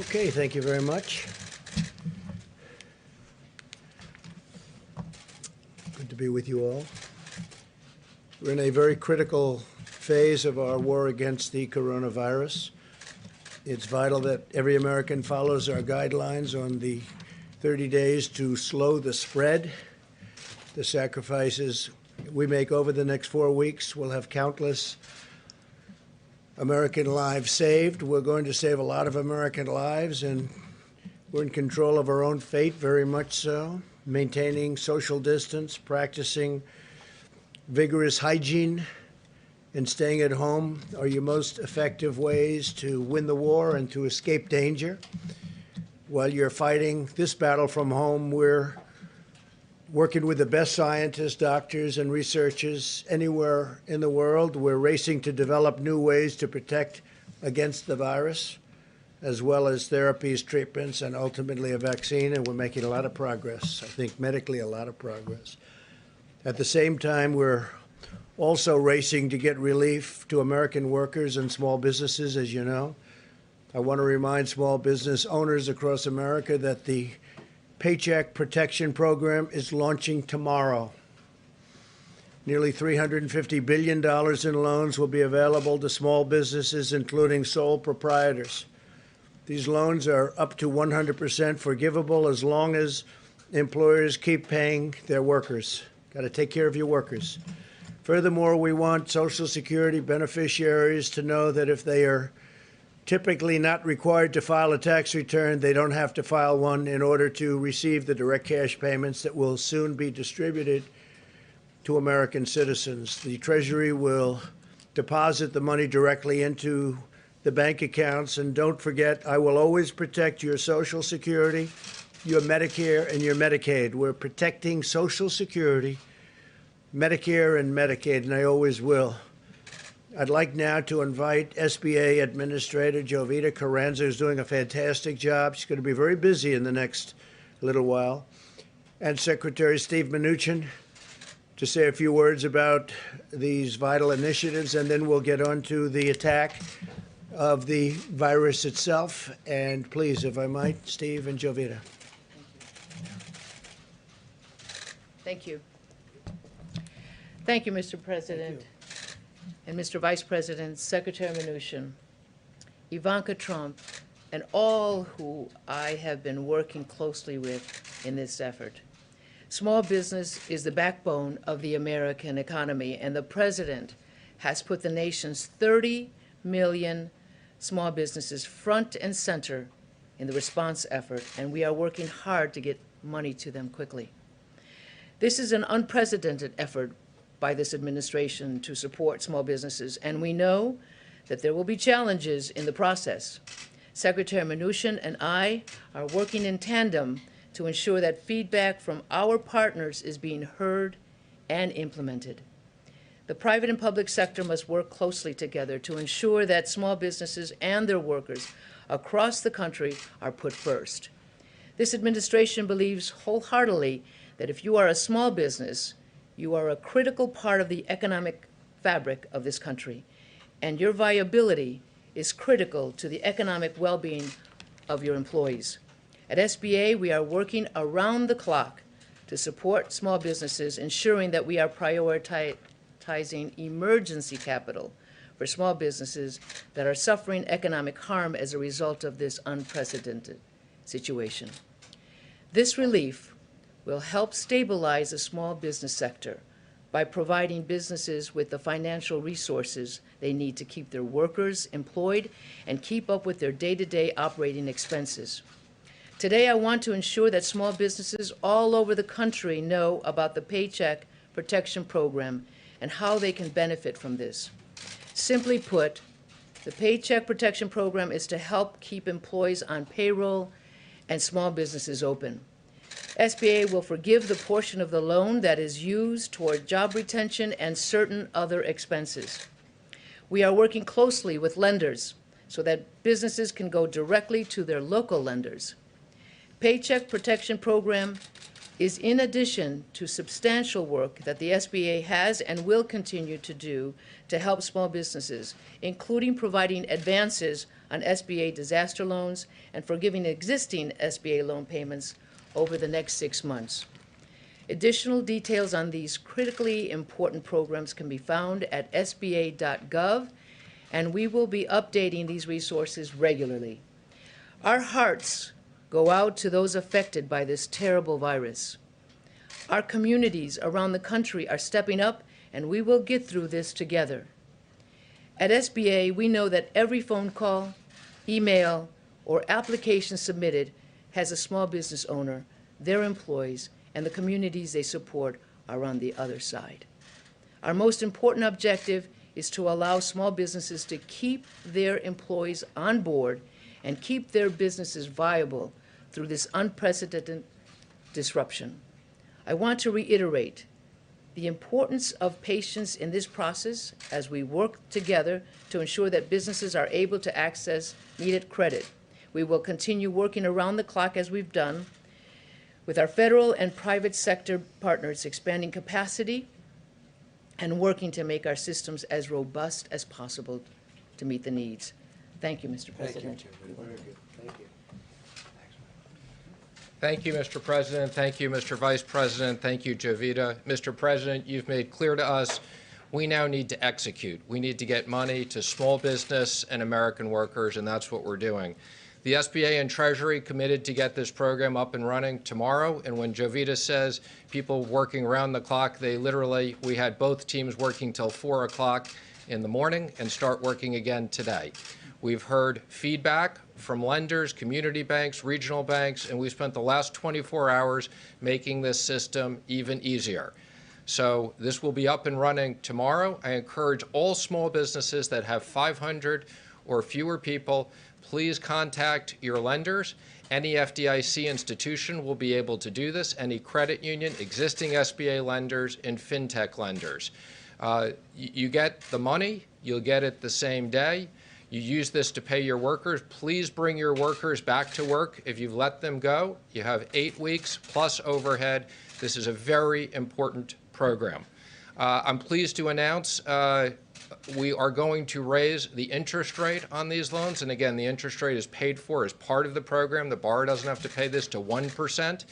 Okay, thank you very much. Good to be with you all. We're in a very critical phase of our war against the coronavirus. It's vital that every American follows our guidelines on the 30 days to slow the spread. The sacrifices we make over the next 4 weeks will have countless American lives saved. We're going to save a lot of American lives, and we're in control of our own fate, very much so. Maintaining social distance, practicing vigorous hygiene, and staying at home are your most effective ways to win the war and to escape danger. While you're fighting this battle from home, we're working with the best scientists, doctors, and researchers anywhere in the world. We're racing to develop new ways to protect against the virus, as well as therapies, treatments, and ultimately a vaccine, and we're making a lot of progress. I think medically a lot of progress. At the same time, we're also racing to get relief to American workers and small businesses, as you know. I want to remind small business owners across America that the Paycheck Protection Program is launching tomorrow. Nearly $350 billion in loans will be available to small businesses, including sole proprietors. These loans are up to 100% forgivable as long as employers keep paying their workers. Got to take care of your workers. Furthermore, we want Social Security beneficiaries to know that if they are typically not required to file a tax return, they don't have to file one in order to receive the direct cash payments that will soon be distributed to American citizens. The Treasury will deposit the money directly into the bank accounts. And don't forget, I will always protect your Social Security, your Medicare, and your Medicaid. We're protecting Social Security, Medicare, and Medicaid, and I always will. I'd like now to invite SBA Administrator Jovita Carranza, who's doing a fantastic job. She's going to be very busy in the next little while, and Secretary Steve Mnuchin to say a few words about these vital initiatives, and then we'll get on to the attack of the virus itself. And please, if I might, Steve and Jovita. Thank you. Thank you, Mr. President. And Mr. Vice President, Secretary Mnuchin, Ivanka Trump, and all who I have been working closely with in this effort. Small business is the backbone of the American economy, and the President has put the nation's 30 million small businesses front and center in the response effort, and we are working hard to get money to them quickly. This is an unprecedented effort by this administration to support small businesses, and we know that there will be challenges in the process. Secretary Mnuchin and I are working in tandem to ensure that feedback from our partners is being heard and implemented. The private and public sector must work closely together to ensure that small businesses and their workers across the country are put first. This administration believes wholeheartedly that if you are a small business, you are a critical part of the economic fabric of this country, and your viability is critical to the economic well-being of your employees. At SBA, we are working around the clock to support small businesses, ensuring that we are prioritizing emergency capital for small businesses that are suffering economic harm as a result of this unprecedented situation. This relief will help stabilize the small business sector by providing businesses with the financial resources they need to keep their workers employed and keep up with their day-to-day operating expenses. Today, I want to ensure that small businesses all over the country know about the Paycheck Protection Program and how they can benefit from this. Simply put, the Paycheck Protection Program is to help keep employees on payroll and small businesses open. SBA will forgive the portion of the loan that is used toward job retention and certain other expenses. We are working closely with lenders so that businesses can go directly to their local lenders. Paycheck Protection Program is in addition to substantial work that the SBA has and will continue to do to help small businesses, including providing advances on SBA disaster loans and forgiving existing SBA loan payments over the next 6 months. Additional details on these critically important programs can be found at sba.gov, and we will be updating these resources regularly. Our hearts go out to those affected by this terrible virus. Our communities around the country are stepping up, and we will get through this together. At SBA, we know that every phone call, email, or application submitted has a small business owner, their employees, and the communities they support are on the other side. Our most important objective is to allow small businesses to keep their employees on board and keep their businesses viable through this unprecedented disruption. I want to reiterate the importance of patience in this process as we work together to ensure that businesses are able to access needed credit. We will continue working around the clock as we've done with our federal and private sector partners, expanding capacity and working to make our systems as robust as possible to meet the needs. Thank you, Mr. President. Thank you. Very good. Thank you. Thank you, Mr. President. Thank you, Mr. Vice President. Thank you, Jovita. Mr. President, you've made clear to us we now need to execute. We need to get money to small business and American workers, and that's what we're doing. The SBA and Treasury committed to get this program up and running tomorrow, and when Jovita says people working around the clock, we had both teams working till 4 o'clock in the morning and start working again today. We've heard feedback from lenders, community banks, regional banks, and we spent the last 24 hours making this system even easier. So this will be up and running tomorrow. I encourage all small businesses that have 500 or fewer people, please contact your lenders. Any FDIC institution will be able to do this, any credit union, existing SBA lenders, and fintech lenders. You get the money, you'll get it the same day. You use this to pay your workers. Please bring your workers back to work. If you've let them go, you have 8 weeks plus overhead. This is a very important program. I'm pleased to announce we are going to raise the interest rate on these loans. And again, the interest rate is paid for as part of the program. The borrower doesn't have to pay this to 1%.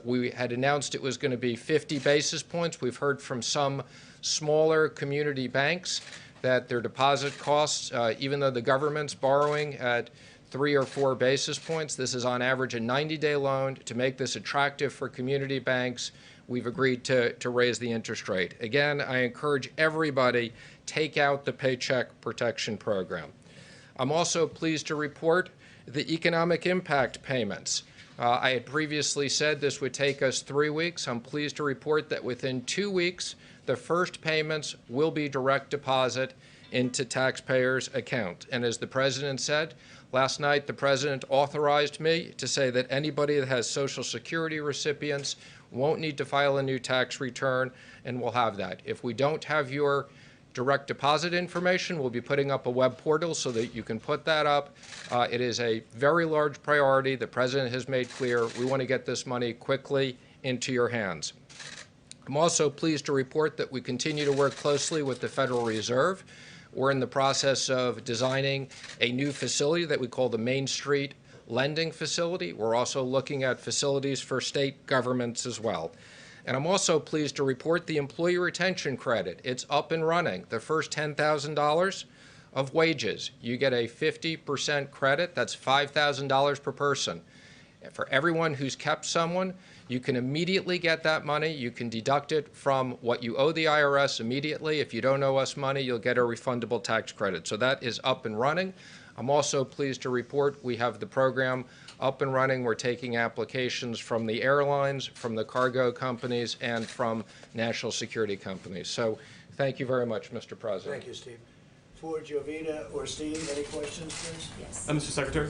We had announced it was going to be 50 basis points. We've heard from some smaller community banks that their deposit costs, even though the government's borrowing at 3 or 4 basis points, this is on average a 90-day loan. To make this attractive for community banks, we've agreed to raise the interest rate. Again, I encourage everybody, take out the Paycheck Protection Program. I'm also pleased to report the economic impact payments. I had previously said this would take us 3 weeks. I'm pleased to report that within 2 weeks, the first payments will be direct deposit into taxpayers' account. And as the President said, last night the President authorized me to say that anybody that has Social Security recipients won't need to file a new tax return, and we'll have that. If we don't have your direct deposit information, we'll be putting up a web portal so that you can put that up. It is a very large priority. The President has made clear we want to get this money quickly into your hands. I'm also pleased to report that we continue to work closely with the Federal Reserve. We're in the process of designing a new facility that we call the Main Street Lending Facility. We're also looking at facilities for state governments as well. And I'm also pleased to report the Employee Retention Credit. It's up and running. The first $10,000 of wages, you get a 50% credit. That's $5,000 per person. For everyone who's kept someone, you can immediately get that money. You can deduct it from what you owe the IRS immediately. If you don't owe us money, you'll get a refundable tax credit. So that is up and running. I'm also pleased to report we have the program up and running. We're taking applications from the airlines, from the cargo companies, and from national security companies. So thank you very much, Mr. President. Thank you, Steve. For Jovita or Steve, any questions, please? Yes. Mr. Secretary,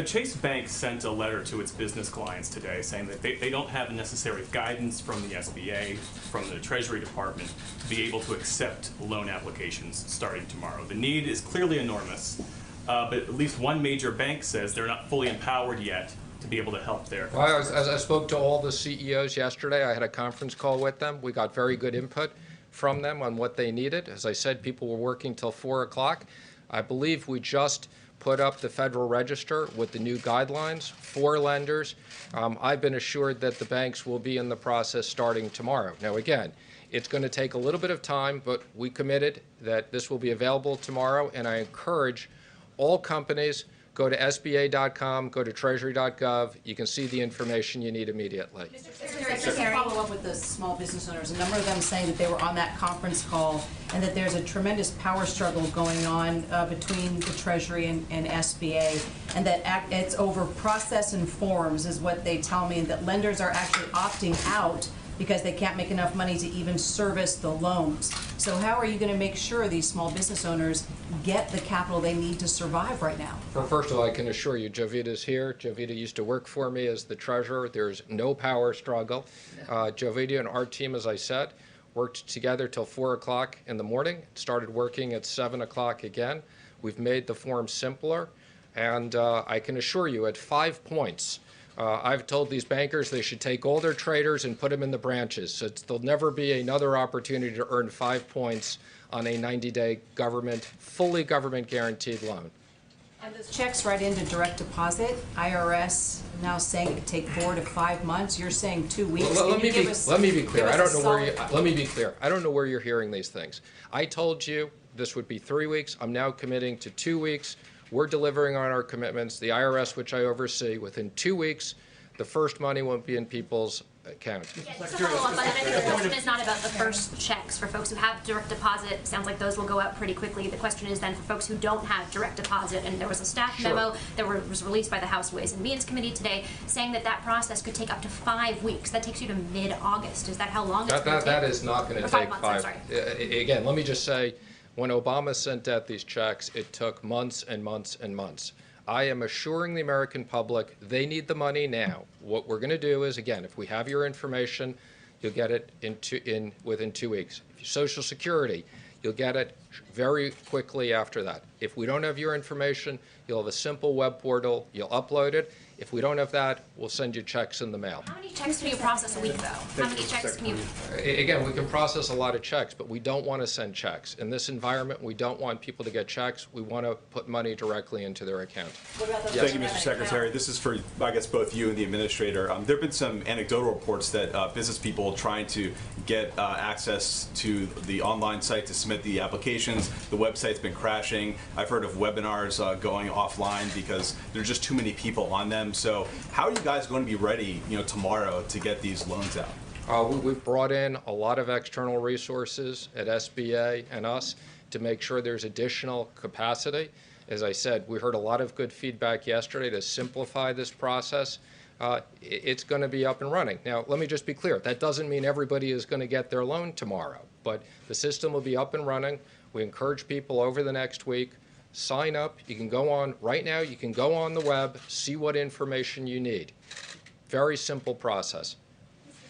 Chase Bank sent a letter to its business clients today saying that they don't have the necessary guidance from the SBA, from the Treasury Department, to be able to accept loan applications starting tomorrow. The need is clearly enormous, but at least one major bank says they're not fully empowered yet to be able to help their Well, customers? as I spoke to all the CEOs yesterday, I had a conference call with them. We got very good input from them on what they needed. As I said, people were working till 4 o'clock. I believe we just put up the Federal Register with the new guidelines for lenders. I've been assured that the banks will be in the process starting tomorrow. Now, again, it's going to take a little bit of time, but we committed that this will be available tomorrow, and I encourage all companies, go to SBA.com, go to Treasury.gov. You can see the information you need immediately. Just to follow up with the small business owners, a number of them saying that they were on that conference call and that there's a tremendous power struggle going on between the Treasury and SBA, and that it's over process and forms is what they tell me, and that lenders are actually opting out because they can't make enough money to even service the loans. So how are you going to make sure these small business owners get the capital they need to survive right now? Well, first of all, I can assure you, Jovita's here. Jovita used to work for me as the treasurer. There's no power struggle. Jovita and our team, as I said, worked together till 4 o'clock in the morning, started working at 7 o'clock again. We've made the form simpler, and I can assure you at 5 points, I've told these bankers they should take all their traders and put them in the branches. So there'll never be another opportunity to earn 5 points on a 90-day fully government guaranteed loan. And those checks right into direct deposit, IRS now saying it could take 4 to 5 months. You're saying 2 weeks. Let me be clear. I don't know where you. solid- Let me be clear. I don't know where you're hearing these things. I told you this would be 3 weeks. I'm now committing to 2 weeks. We're delivering on our commitments. The IRS, which I oversee, within 2 weeks, the first money won't be in people's account. Yeah, just to follow up on that, I think the question is not about the first checks. For folks who have direct deposit, sounds like those will go out pretty quickly. The question is then for folks who don't have direct deposit, and there was a staff Sure. memo that was released by the House Ways and Means Committee today saying that that process could take up to 5 weeks. That takes you to mid-August. Is that how long it's going to take? That is not going to Or 5 take months, I'm 5. sorry. Again, let me just say, when Obama sent out these checks, it took months and months and months. I am assuring the American public they need the money now. What we're going to do is, again, if we have your information, you'll get it within 2 weeks. If you're Social Security, you'll get it very quickly after that. If we don't have your information, you'll have a simple web portal. You'll upload it. If we don't have that, we'll send you checks in the mail. How many checks can you process a week, though? How many checks can you? Again, we can process a lot of checks, but we don't want to send checks. In this environment, we don't want people to get checks. We want to put money directly into their account. Thank you, Mr. Secretary. This is for, I guess, both you and the administrator. There have been some anecdotal reports that business people trying to get access to the online site to submit the applications. The website's been crashing. I've heard of webinars going offline because there's just too many people on them. So how are you guys going to be ready, tomorrow to get these loans out? We've brought in a lot of external resources at SBA and us to make sure there's additional capacity. As I said, we heard a lot of good feedback yesterday to simplify this process. It's going to be up and running. Now, let me just be clear. That doesn't mean everybody is going to get their loan tomorrow, but the system will be up and running. We encourage people over the next week, sign up. You can go on right now. You can go on the web, see what information you need. Very simple process.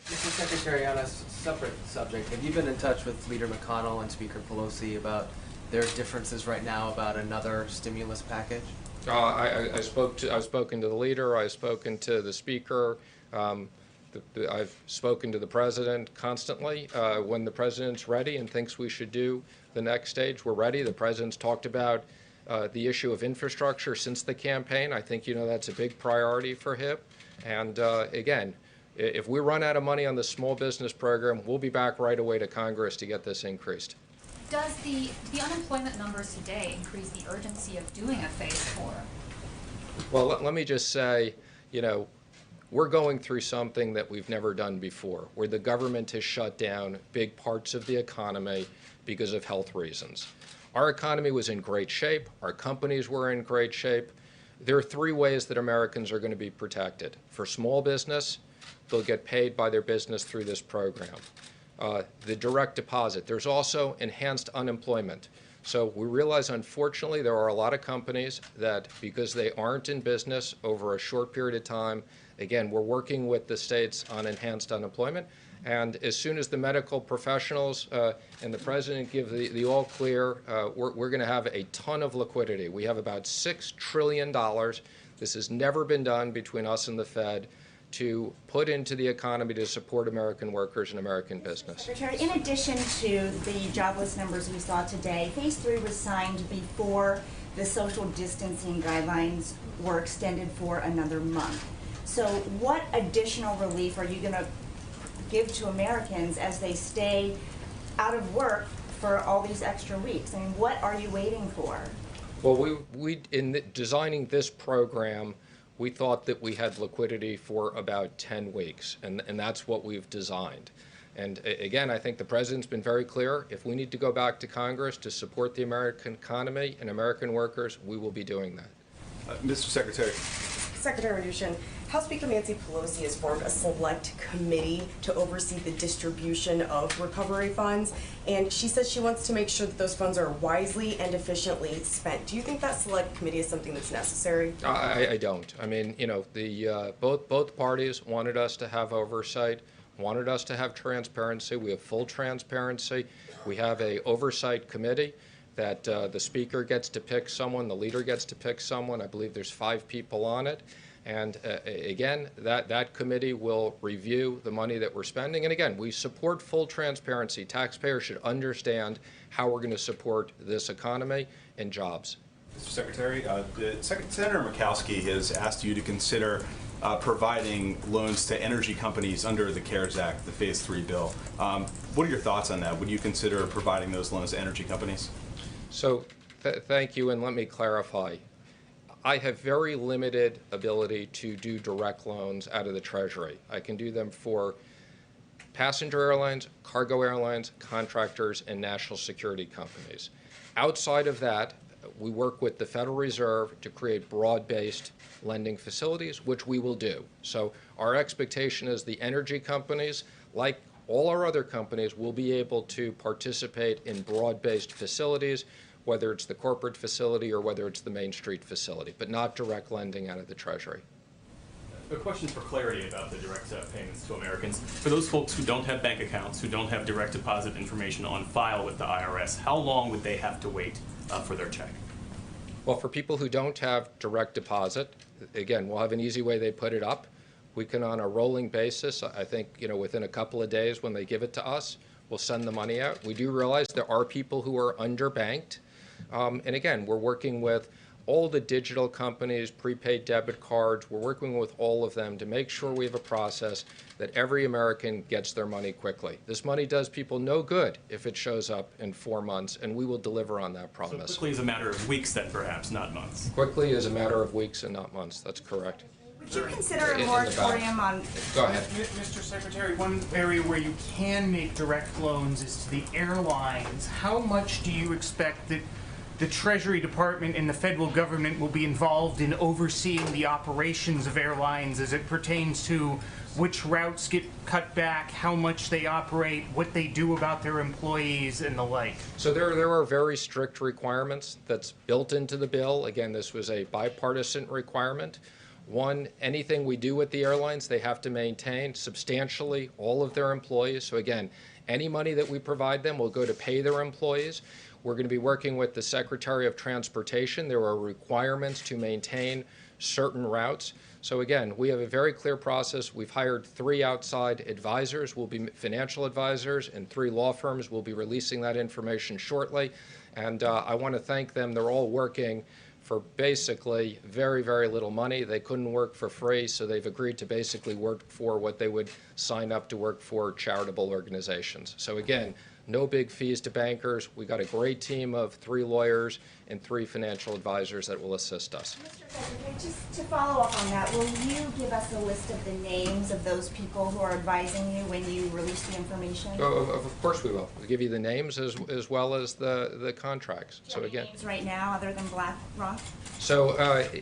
Mr. Secretary, on a separate subject, have you been in touch with Leader McConnell and Speaker Pelosi about their differences right now about another stimulus package? I've spoken to the leader. I've spoken to the speaker. I've spoken to the president constantly. When the president's ready and thinks we should do the next stage, we're ready. The president's talked about the issue of infrastructure since the campaign. I think that's a big priority for him. And again, if we run out of money on the small business program, we'll be back right away to Congress to get this increased. Does the unemployment numbers today increase the urgency of doing a phase 4? Well, let me just say, we're going through something that we've never done before, where the government has shut down big parts of the economy because of health reasons. Our economy was in great shape. Our companies were in great shape. There are 3 ways that Americans are going to be protected. For small business, they'll get paid by their business through this program. The direct deposit. There's also enhanced unemployment. So we realize, unfortunately, there are a lot of companies that, because they aren't in business over a short period of time, again, we're working with the states on enhanced unemployment. And as soon as the medical professionals and the president give the all clear, we're going to have a ton of liquidity. We have about $6 trillion This has never been done between us and the Fed to put into the economy to support American workers and American business. Secretary, in addition to the jobless numbers we saw today, Phase 3 was signed before the social distancing guidelines were extended for another month. So what additional relief are you going to give to Americans as they stay out of work for all these extra weeks? I mean, what are you waiting for? Well, in designing this program, we thought that we had liquidity for about 10 weeks, and that's what we've designed. And again, I think the President's been very clear. If we need to go back to Congress to support the American economy and American workers, we will be doing that. Mr. Secretary. Secretary Mnuchin, House Speaker Nancy Pelosi has formed a select committee to oversee the distribution of recovery funds, and she says she wants to make sure that those funds are wisely and efficiently spent. Do you think that select committee is something that's necessary? I don't. I mean, you know, both parties wanted us to have oversight, wanted us to have transparency. We have full transparency. We have a oversight committee that the speaker gets to pick someone, the leader gets to pick someone. I believe there's 5 people on it. And again, that committee will review the money that we're spending. And again, we support full transparency. Taxpayers should understand how we're going to support this economy and jobs. Mr. Secretary, Senator Murkowski has asked you to consider providing loans to energy companies under the CARES Act, the Phase 3 bill. What are your thoughts on that? Would you consider providing those loans to energy companies? So thank you, and let me clarify. I have very limited ability to do direct loans out of the Treasury. I can do them for passenger airlines, cargo airlines, contractors, and national security companies. Outside of that, we work with the Federal Reserve to create broad-based lending facilities, which we will do. So our expectation is the energy companies, like all our other companies, will be able to participate in broad-based facilities, whether it's the corporate facility or whether it's the Main Street facility, but not direct lending out of the Treasury. A question for clarity about the direct payments to Americans. For those folks who don't have bank accounts, who don't have direct deposit information on file with the IRS, how long would they have to wait for their check? Well, for people who don't have direct deposit, again, we'll have an easy way they put it up. We can, on a rolling basis, I think, you know, within a couple of days when they give it to us, we'll send the money out. We do realize there are people who are underbanked. And again, we're working with all the digital companies, prepaid debit cards. We're working with all of them to make sure we have a process that every American gets their money quickly. This money does people no good if it shows up in 4 months, and we will deliver on that promise. So quickly is a matter of weeks then, perhaps, not months. Quickly is a matter of weeks and not months. That's correct. Would you consider a moratorium on... Go ahead. Mr. Secretary, one area where you can make direct loans is to the airlines. How much do you expect that the Treasury Department and the federal government will be involved in overseeing the operations of airlines as it pertains to which routes get cut back, how much they operate, what they do about their employees, and the like? So there are very strict requirements that's built into the bill. Again, this was a bipartisan requirement. One, anything we do with the airlines, they have to maintain substantially all of their employees. So again, any money that we provide them will go to pay their employees. We're going to be working with the Secretary of Transportation. There are requirements to maintain certain routes. So again, we have a very clear process. We've hired 3 outside advisors, will be financial advisors, and 3 law firms. Will be releasing that information shortly. And I want to thank them. They're all working for basically very, very little money. They couldn't work for free, so they've agreed to basically work for what they would sign up to work for charitable organizations. So again, no big fees to bankers. We got a great team of 3 lawyers and 3 financial advisors that will assist us. Mr. Secretary, just to follow up on that, will you give us a list of the names of those people who are advising you when you release the information? Of course we will. We'll give you the names as well as the contracts. Do you have any names right now other than BlackRock? So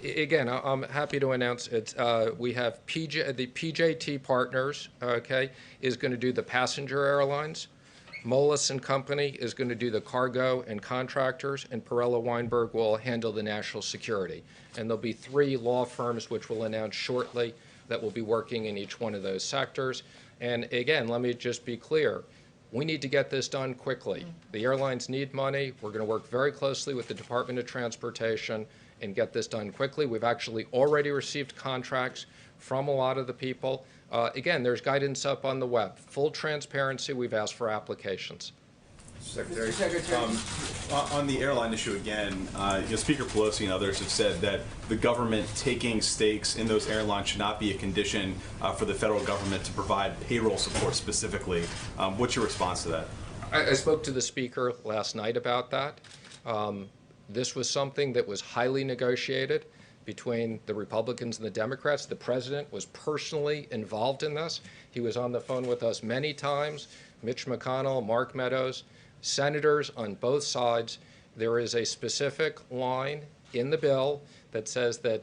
again, I'm happy to announce it. We have the PJT Partners, okay, is going to do the passenger airlines. Moelis & Company is going to do the cargo and contractors, and Perella Weinberg will handle the national security. And there'll be 3 law firms which we'll announce shortly that will be working in each one of those sectors. And again, let me just be clear. We need to get this done quickly. The airlines need money. We're going to work very closely with the Department of Transportation, and get this done quickly. We've actually already received contracts from a lot of the people. Again, there's guidance up on the web. Full transparency, we've asked for applications. Secretary, Mr. Secretary. On the airline issue again, Speaker Pelosi and others have said that the government taking stakes in those airlines should not be a condition for the federal government to provide payroll support specifically. What's your response to that? I spoke to the Speaker last night about that. This was something that was highly negotiated between the Republicans and the Democrats. The President was personally involved in this. He was on the phone with us many times. Mitch McConnell, Mark Meadows, senators on both sides. There is a specific line in the bill that says that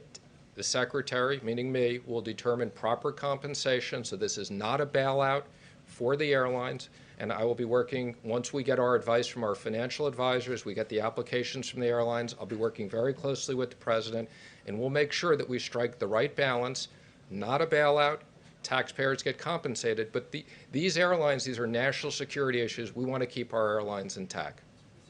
the Secretary, meaning me, will determine proper compensation. So this is not a bailout for the airlines. And I will be working, once we get our advice from our financial advisors, we get the applications from the airlines, I'll be working very closely with the President, and we'll make sure that we strike the right balance, not a bailout. Taxpayers get compensated, but these airlines, these are national security issues. We want to keep our airlines intact.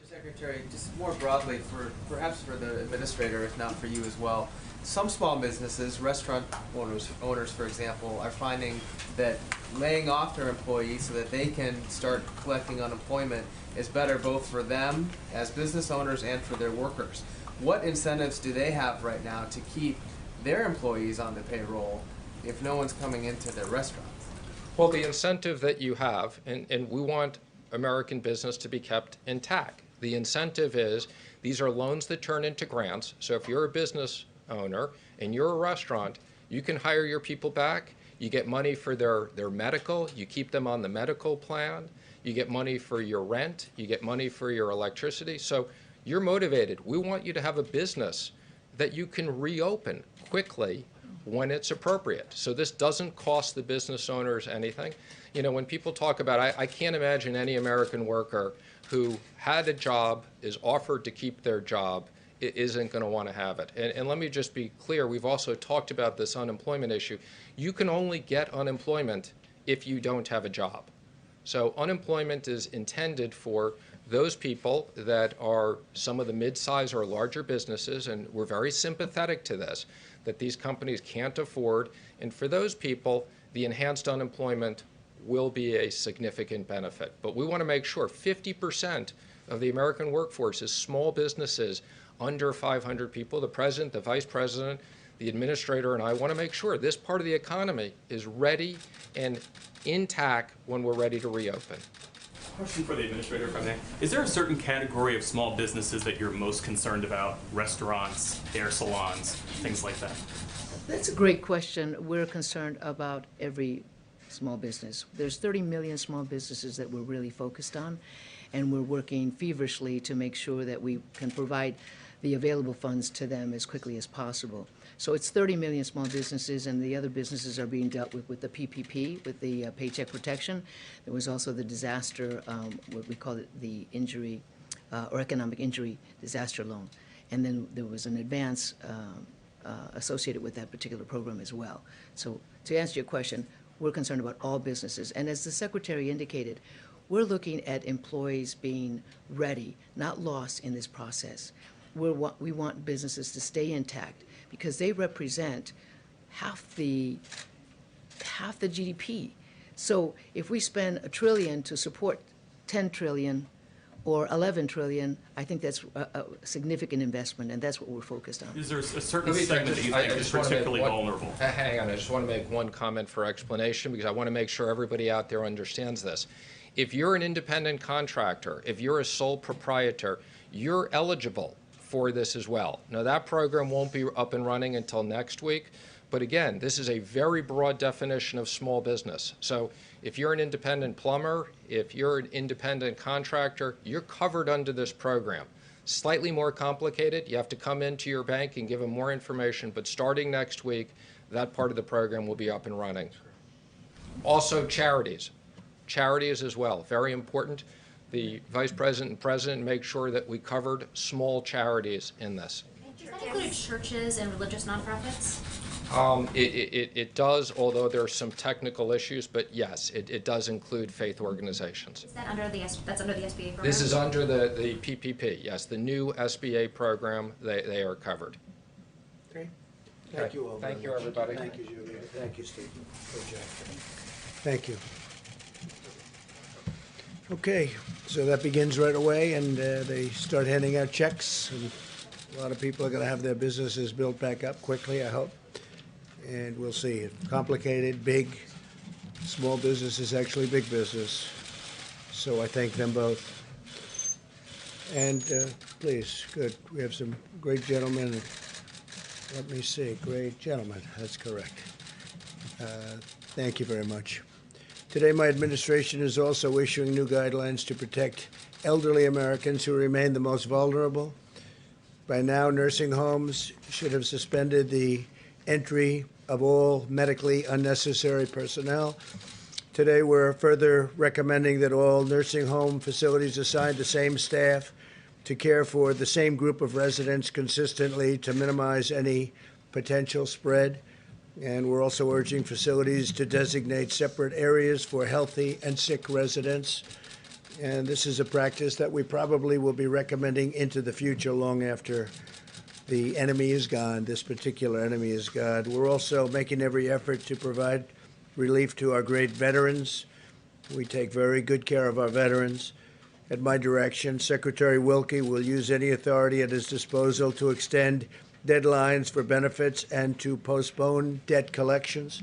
Mr. Secretary, just more broadly, perhaps for the administrator, if not for you as well, some small businesses, restaurant owners, for example, are finding that laying off their employees so that they can start collecting unemployment is better both for them as business owners and for their workers. What incentives do they have right now to keep their employees on the payroll if no one's coming into their restaurants? Well, the incentive that you have, and we want American business to be kept intact. The incentive is these are loans that turn into grants. So if you're a business owner and you're a restaurant, you can hire your people back. You get money for their medical. You keep them on the medical plan. You get money for your rent. You get money for your electricity. So you're motivated. We want you to have a business that you can reopen quickly when it's appropriate. So this doesn't cost the business owners anything. You know, when people talk about, I can't imagine any American worker who had a job, is offered to keep their job, isn't going to want to have it. And let me just be clear, we've also talked about this unemployment issue. You can only get unemployment if you don't have a job. So unemployment is intended for those people that are some of the mid-size or larger businesses, and we're very sympathetic to this, that these companies can't afford. And for those people, the enhanced unemployment will be a significant benefit. But we want to make sure 50% of the American workforce is small businesses under 500 people. The President, the Vice President, the Administrator, and I want to make sure this part of the economy is ready and intact when we're ready to reopen. Question for the Administrator, if I may. Is there a certain category of small businesses that you're most concerned about? Restaurants, hair salons, things like that? That's a great question. We're concerned about every small business. There's 30 million small businesses that we're really focused on, and we're working feverishly to make sure that we can provide the available funds to them as quickly as possible. So it's 30 million small businesses, and the other businesses are being dealt with the PPP, with the Paycheck Protection. There was also the disaster, what we call it the injury or economic injury disaster loan. And then there was an advance associated with that particular program as well. So to answer your question, we're concerned about all businesses. And as the Secretary indicated, we're looking at employees being ready, not lost in this process. We want businesses to stay intact because they represent half the GDP. So if we spend $1 trillion to support 10 trillion or 11 trillion, I think that's a significant investment, and that's what we're focused on. Is there a certain segment that you think is particularly vulnerable? Hang on, I just want to make one comment for explanation because I want to make sure everybody out there understands this. If you're an independent contractor, if you're a sole proprietor, you're eligible for this as well. Now, that program won't be up and running until next week, but again, this is a very broad definition of small business. So if you're an independent plumber, if you're an independent contractor, you're covered under this program. Slightly more complicated. You have to come into your bank and give them more information, but starting next week, that part of the program will be up and running. Also, charities. Charities as well, very important. The Vice President and President make sure that we covered small charities in this. Does that include churches and religious nonprofits? It does, although there are some technical issues, but yes, it does include faith organizations. Is that under that's under the SBA program? This is under the PPP, yes, the new SBA program, they are covered. Okay. Thank you all. Thank very you, much. everybody. Thank you, Julia. Thank you, Steve. Good job. Thank you. Okay, so that begins right away, and they start handing out checks. And a lot of people are going to have their businesses built back up quickly, I hope. And we'll see. Complicated, big, small business is actually big business. So I thank them both. And please, good. We have some great gentlemen. Let me see. Great gentlemen. That's correct. Thank you very much. Today, my administration is also issuing new guidelines to protect elderly Americans who remain the most vulnerable. By now, nursing homes should have suspended the entry of all medically unnecessary personnel. Today, we're further recommending that all nursing home facilities assign the same staff to care for the same group of residents consistently to minimize any potential spread. And we're also urging facilities to designate separate areas for healthy and sick residents. And this is a practice that we probably will be recommending into the future long after the enemy is gone, this particular enemy is gone. We're also making every effort to provide relief to our great veterans. We take very good care of our veterans. At my direction, Secretary Wilkie will use any authority at his disposal to extend deadlines for benefits and to postpone debt collections.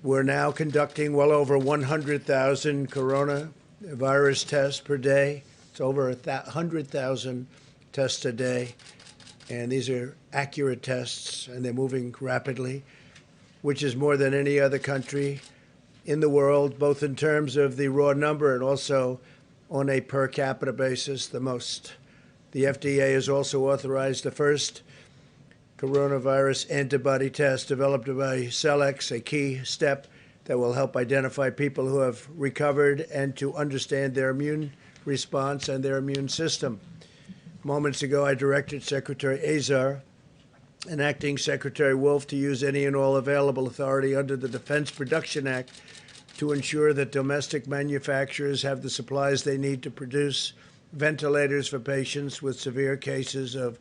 We're now conducting well over 100,000 coronavirus tests per day. It's over 100,000 tests a day. And these are accurate tests, and they're moving rapidly, which is more than any other country in the world, both in terms of the raw number and also on a per capita basis, the most. The FDA has also authorized the first coronavirus antibody test developed by Celex, a key step that will help identify people who have recovered and to understand their immune response and their immune system. Moments ago, I directed Secretary Azar and Acting Secretary Wolf to use any and all available authority under the Defense Production Act to ensure that domestic manufacturers have the supplies they need to produce ventilators for patients with severe cases of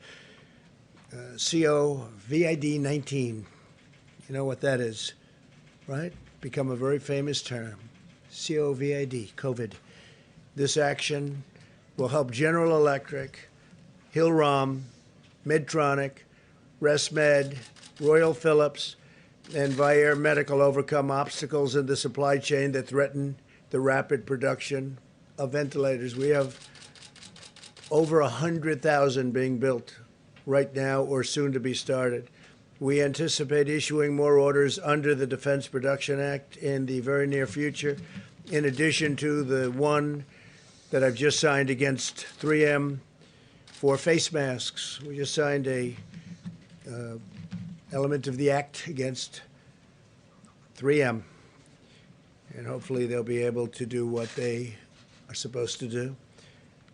COVID-19. You know what that is, right? Become a very famous term. COVID, COVID. This action will help General Electric, Hill-Rom, Medtronic, ResMed, Royal Philips, and Vyaire Medical overcome obstacles in the supply chain that threaten the rapid production of ventilators. We have over 100,000 being built right now or soon to be started. We anticipate issuing more orders under the Defense Production Act in the very near future, in addition to the one that I've just signed against 3M for face masks. We just signed a element of the act against 3M, and hopefully they'll be able to do what they are supposed to do.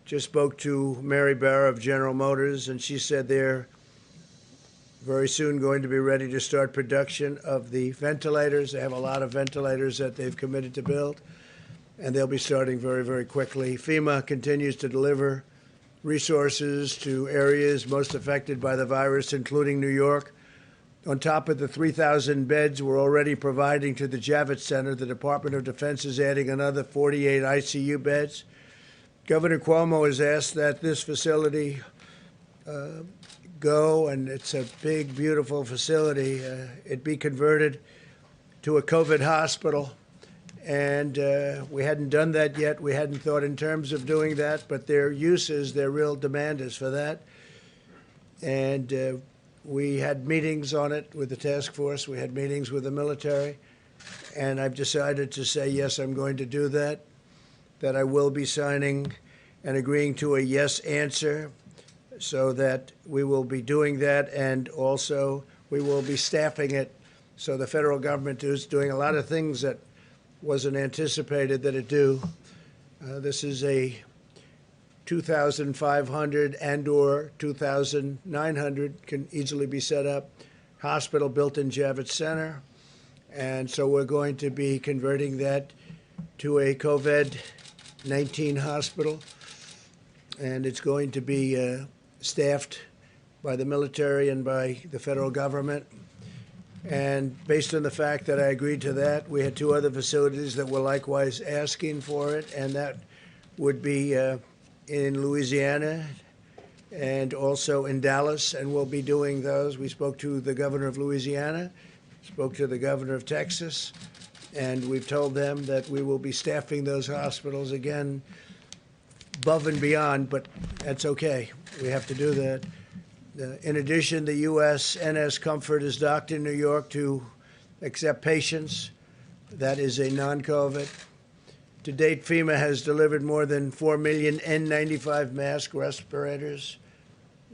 Just spoke to Mary Barra of General Motors, and she said they're very soon going to be ready to start production of the ventilators. They have a lot of ventilators that they've committed to build, and they'll be starting very, very quickly. FEMA continues to deliver resources to areas most affected by the virus, including New York. On top of the 3,000 beds we're already providing to the Javits Center, the Department of Defense is adding another 48 ICU beds. Governor Cuomo has asked that this facility go, and it's a big, beautiful facility, it be converted to a COVID hospital. And we hadn't done that yet. We hadn't thought in terms of doing that, but their use is, their real demand is for that. And we had meetings on it with the task force. We had meetings with the military. And I've decided to say, yes, I'm going to do that, that I will be signing and agreeing to a yes answer, so that we will be doing that, and also we will be staffing it. So the federal government is doing a lot of things that wasn't anticipated that it do. This is a 2,500 and or 2,900 can easily be set up hospital built in Javits Center. And so we're going to be converting that to a COVID-19 hospital. And it's going to be staffed by the military and by the federal government. And based on the fact that I agreed to that, we had 2 other facilities that were likewise asking for it, and that would be in Louisiana and also in Dallas, and we'll be doing those. We spoke to the governor of Louisiana, spoke to the governor of Texas, and we've told them that we will be staffing those hospitals again above and beyond, but that's okay. We have to do that. In addition, the USNS Comfort is docked in New York to accept patients. That is a non-COVID. To date, FEMA has delivered more than 4 million N95 mask respirators.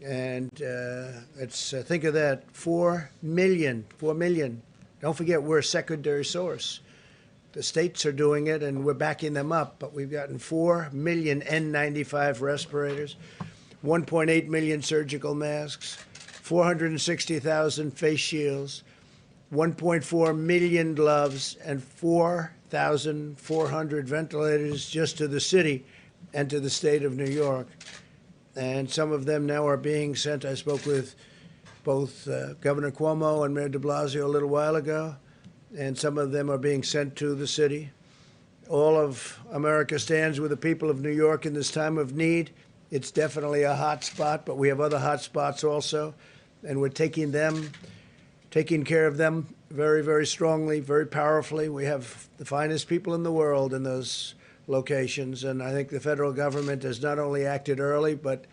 And think of that, 4 million. Don't forget, we're a secondary source. The states are doing it, and we're backing them up. But we've gotten 4 million N95 respirators, 1.8 million surgical masks, 460,000 face shields, 1.4 million gloves, and 4,400 ventilators just to the city and to the state of New York. And some of them now are being sent. I spoke with both Governor Cuomo and Mayor de Blasio a little while ago, and some of them are being sent to the city. All of America stands with the people of New York in this time of need. It's definitely a hot spot, but we have other hot spots also, and we're taking care of them very, very strongly, very powerfully. We have the finest people in the world in those locations, and I think the federal government has not only acted early, but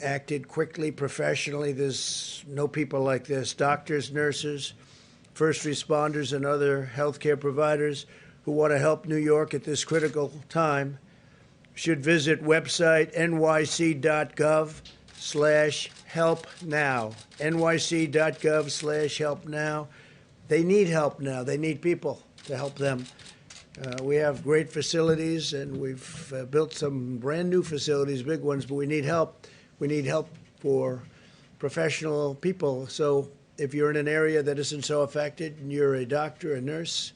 acted quickly, professionally. There's no people like this. Doctors, nurses, first responders, and other healthcare providers who want to help New York at this critical time should visit website nyc.gov/help-now. nyc.gov/help-now. They need help now. They need people to help them. We have great facilities, and we've built some brand new facilities, big ones, but we need help. We need help for professional people. So if you're in an area that isn't so affected, and you're a doctor, a nurse,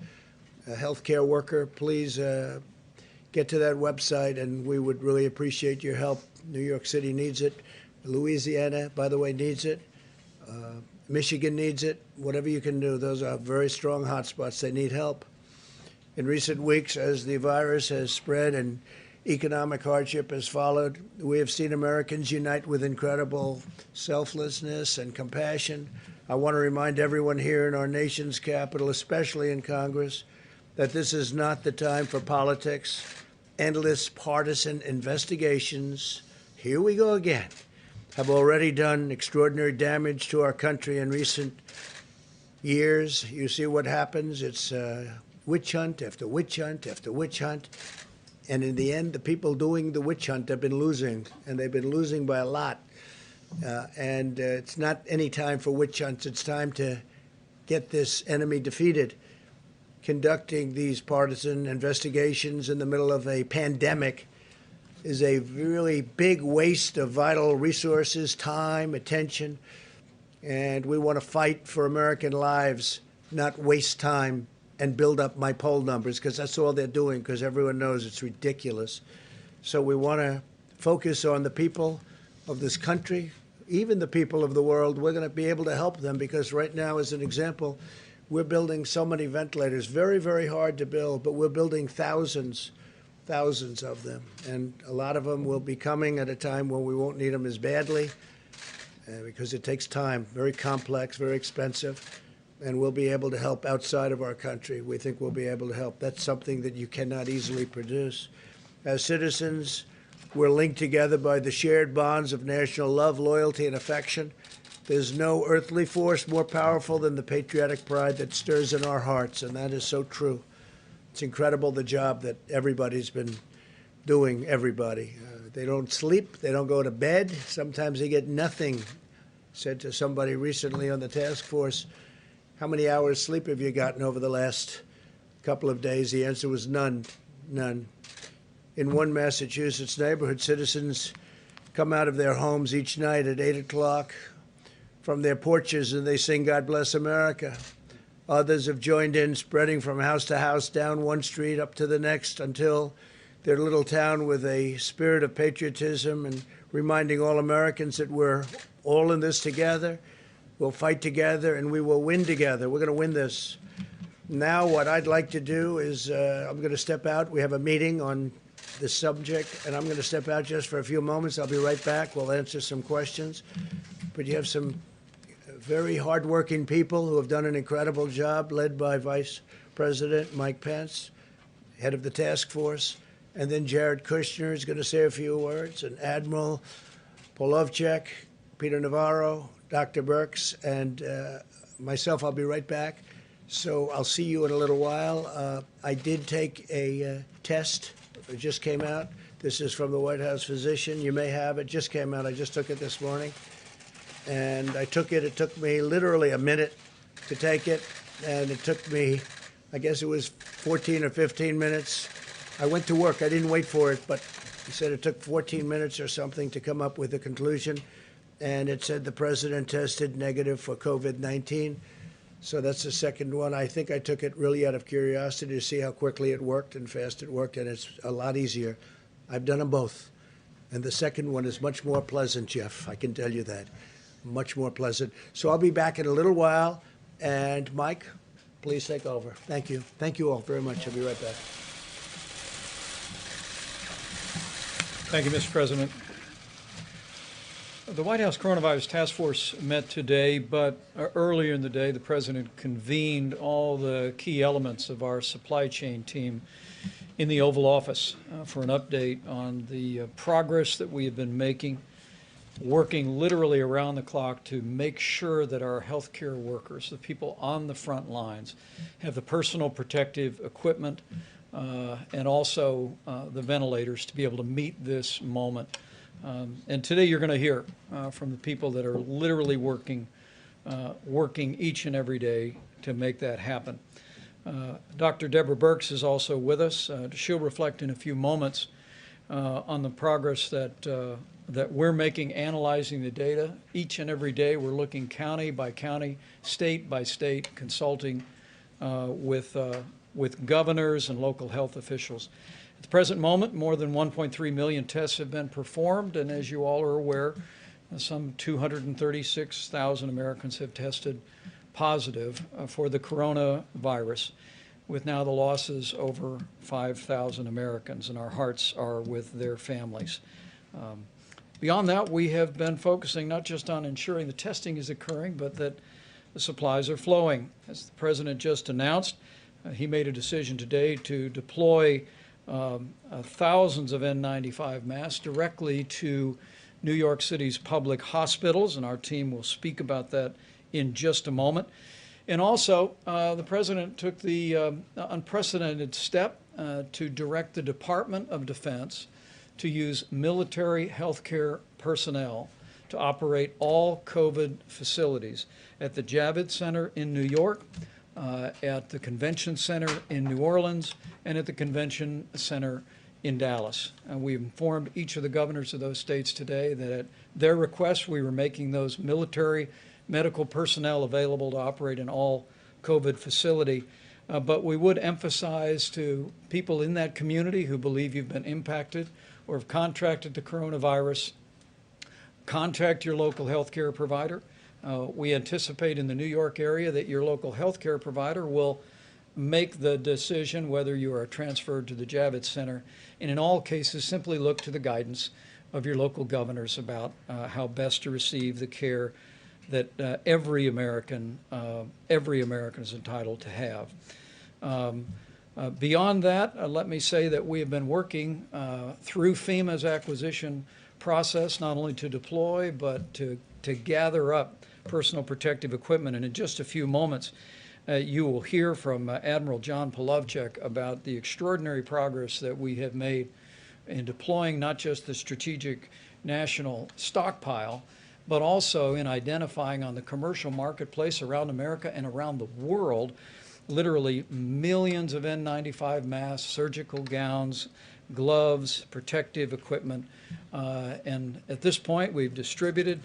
a healthcare worker, please get to that website, and we would really appreciate your help. New York City needs it. Louisiana, by the way, needs it. Michigan needs it. Whatever you can do, those are very strong hotspots. They need help. In recent weeks, as the virus has spread and economic hardship has followed, we have seen Americans unite with incredible selflessness and compassion. I want to remind everyone here in our nation's capital, especially in Congress, that this is not the time for politics, endless partisan investigations. Here we go again. Have already done extraordinary damage to our country in recent years. You see what happens. It's witch hunt after witch hunt after witch hunt. And in the end, the people doing the witch hunt have been losing, and they've been losing by a lot. It's not any time for witch hunts. It's time to get this enemy defeated. Conducting these partisan investigations in the middle of a pandemic is a really big waste of vital resources, time, attention, and we want to fight for American lives, not waste time and build up my poll numbers, because that's all they're doing, because everyone knows it's ridiculous. So we want to focus on the people of this country, even the people of the world. We're going to be able to help them, because right now, as an example, we're building so many ventilators, very, very hard to build, but we're building thousands of them. And a lot of them will be coming at a time when we won't need them as badly, because it takes time, very complex, very expensive, and we'll be able to help outside of our country. We think we'll be able to help. That's something that you cannot easily produce. As citizens, we're linked together by the shared bonds of national love, loyalty, and affection. There's no earthly force more powerful than the patriotic pride that stirs in our hearts, and that is so true. It's incredible the job that everybody's been doing, everybody. They don't sleep, they don't go to bed, sometimes they get nothing. Said to somebody recently on the task force, how many hours sleep have you gotten over the last couple of days? The answer was none. In one Massachusetts neighborhood, citizens come out of their homes each night at 8 o'clock from their porches, and they sing God Bless America. Others have joined in, spreading from house to house, down one street up to the next, until their little town with a spirit of patriotism and reminding all Americans that we're all in this together. We'll fight together, and we will win together. We're going to win this. Now, what I'd like to do is I'm going to step out. We have a meeting on this subject, and I'm going to step out just for a few moments. I'll be right back. We'll answer some questions. But you have some very hardworking people who have done an incredible job, led by Vice President Mike Pence, head of the task force. And then Jared Kushner is going to say a few words, and Admiral Polovchek, Peter Navarro, Dr. Birx, and myself. I'll be right back. So I'll see you in a little while. I did take a test. It just came out. This is from the White House physician. You may have it. Just came out. I just took it this morning. And I took it. It took me literally a minute to take it. And it took me, I guess it was 14 or 15 minutes. I went to work. I didn't wait for it, but he said it took 14 minutes or something to come up with a conclusion. And it said the president tested negative for COVID-19. So that's the second one. I think I took it really out of curiosity to see how quickly it worked and fast it worked, and it's a lot easier. I've done them both. And the second one is much more pleasant, Jeff. I can tell you that. Much more pleasant. So I'll be back in a little while. And Mike, please take over. Thank you. Thank you all very much. I'll be right back. Thank you, Mr. President. The White House Coronavirus Task Force met today, but earlier in the day, the President convened all the key elements of our supply chain team in the Oval Office for an update on the progress that we have been making, working literally around the clock to make sure that our healthcare workers, the people on the front lines, have the personal protective equipment and also the ventilators to be able to meet this moment. And today you're going to hear from the people that are literally working each and every day to make that happen. Dr. Deborah Birx is also with us. She'll reflect in a few moments on the progress that we're making, analyzing the data. Each and every day we're looking county by county, state by state, consulting with governors and local health officials. At the present moment, more than 1.3 million tests have been performed, and as you all are aware, some 236,000 Americans have tested positive for the coronavirus, with now the losses over 5,000 Americans, and our hearts are with their families. Beyond that, we have been focusing not just on ensuring the testing is occurring, but that the supplies are flowing. As the President just announced, he made a decision today to deploy thousands of N95 masks directly to New York City's public hospitals, and our team will speak about that in just a moment. And also, the President took the unprecedented step to direct the Department of Defense to use military healthcare personnel to operate all COVID facilities at the Javits Center in New York, at the Convention Center in New Orleans, and at the Convention Center in Dallas. We've informed each of the governors of those states today that at their request we were making those military medical personnel available to operate in all COVID facility. But we would emphasize to people in that community who believe you've been impacted or have contracted the coronavirus, contact your local health care provider. We anticipate in the New York area that your local health care provider will make the decision whether you are transferred to the Javits Center, and in all cases simply look to the guidance of your local governors about how best to receive the care that every American is entitled to have. Beyond that, let me say that we have been working through FEMA's acquisition process not only to deploy but to gather up personal protective equipment. And in just a few moments, you will hear from Admiral John Polovchek about the extraordinary progress that we have made in deploying not just the strategic national stockpile, but also in identifying on the commercial marketplace around America and around the world, literally millions of N95 masks, surgical gowns, gloves, protective equipment. And at this point, we've distributed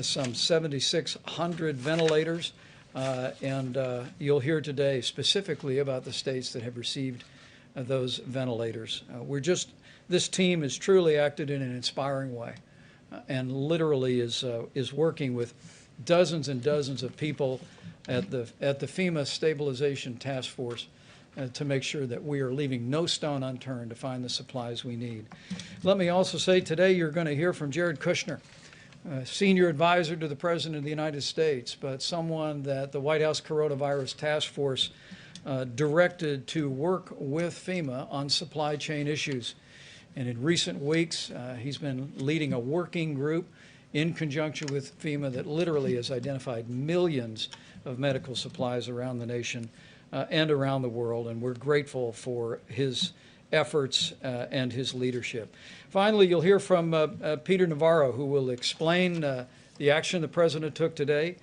some 7,600 ventilators. And you'll hear today specifically about the states that have received those ventilators. This team has truly acted in an inspiring way. and literally is working with dozens and dozens of people at the FEMA Stabilization Task Force to make sure that we are leaving no stone unturned to find the supplies we need. Let me also say today you're going to hear from Jared Kushner, senior advisor to the President of the United States, but someone that the White House Coronavirus Task Force directed to work with FEMA on supply chain issues. And in recent weeks, he's been leading a working group in conjunction with FEMA that literally has identified millions of medical supplies around the nation and around the world, and we're grateful for his efforts and his leadership. Finally, you'll hear from Peter Navarro, who will explain the action the President took today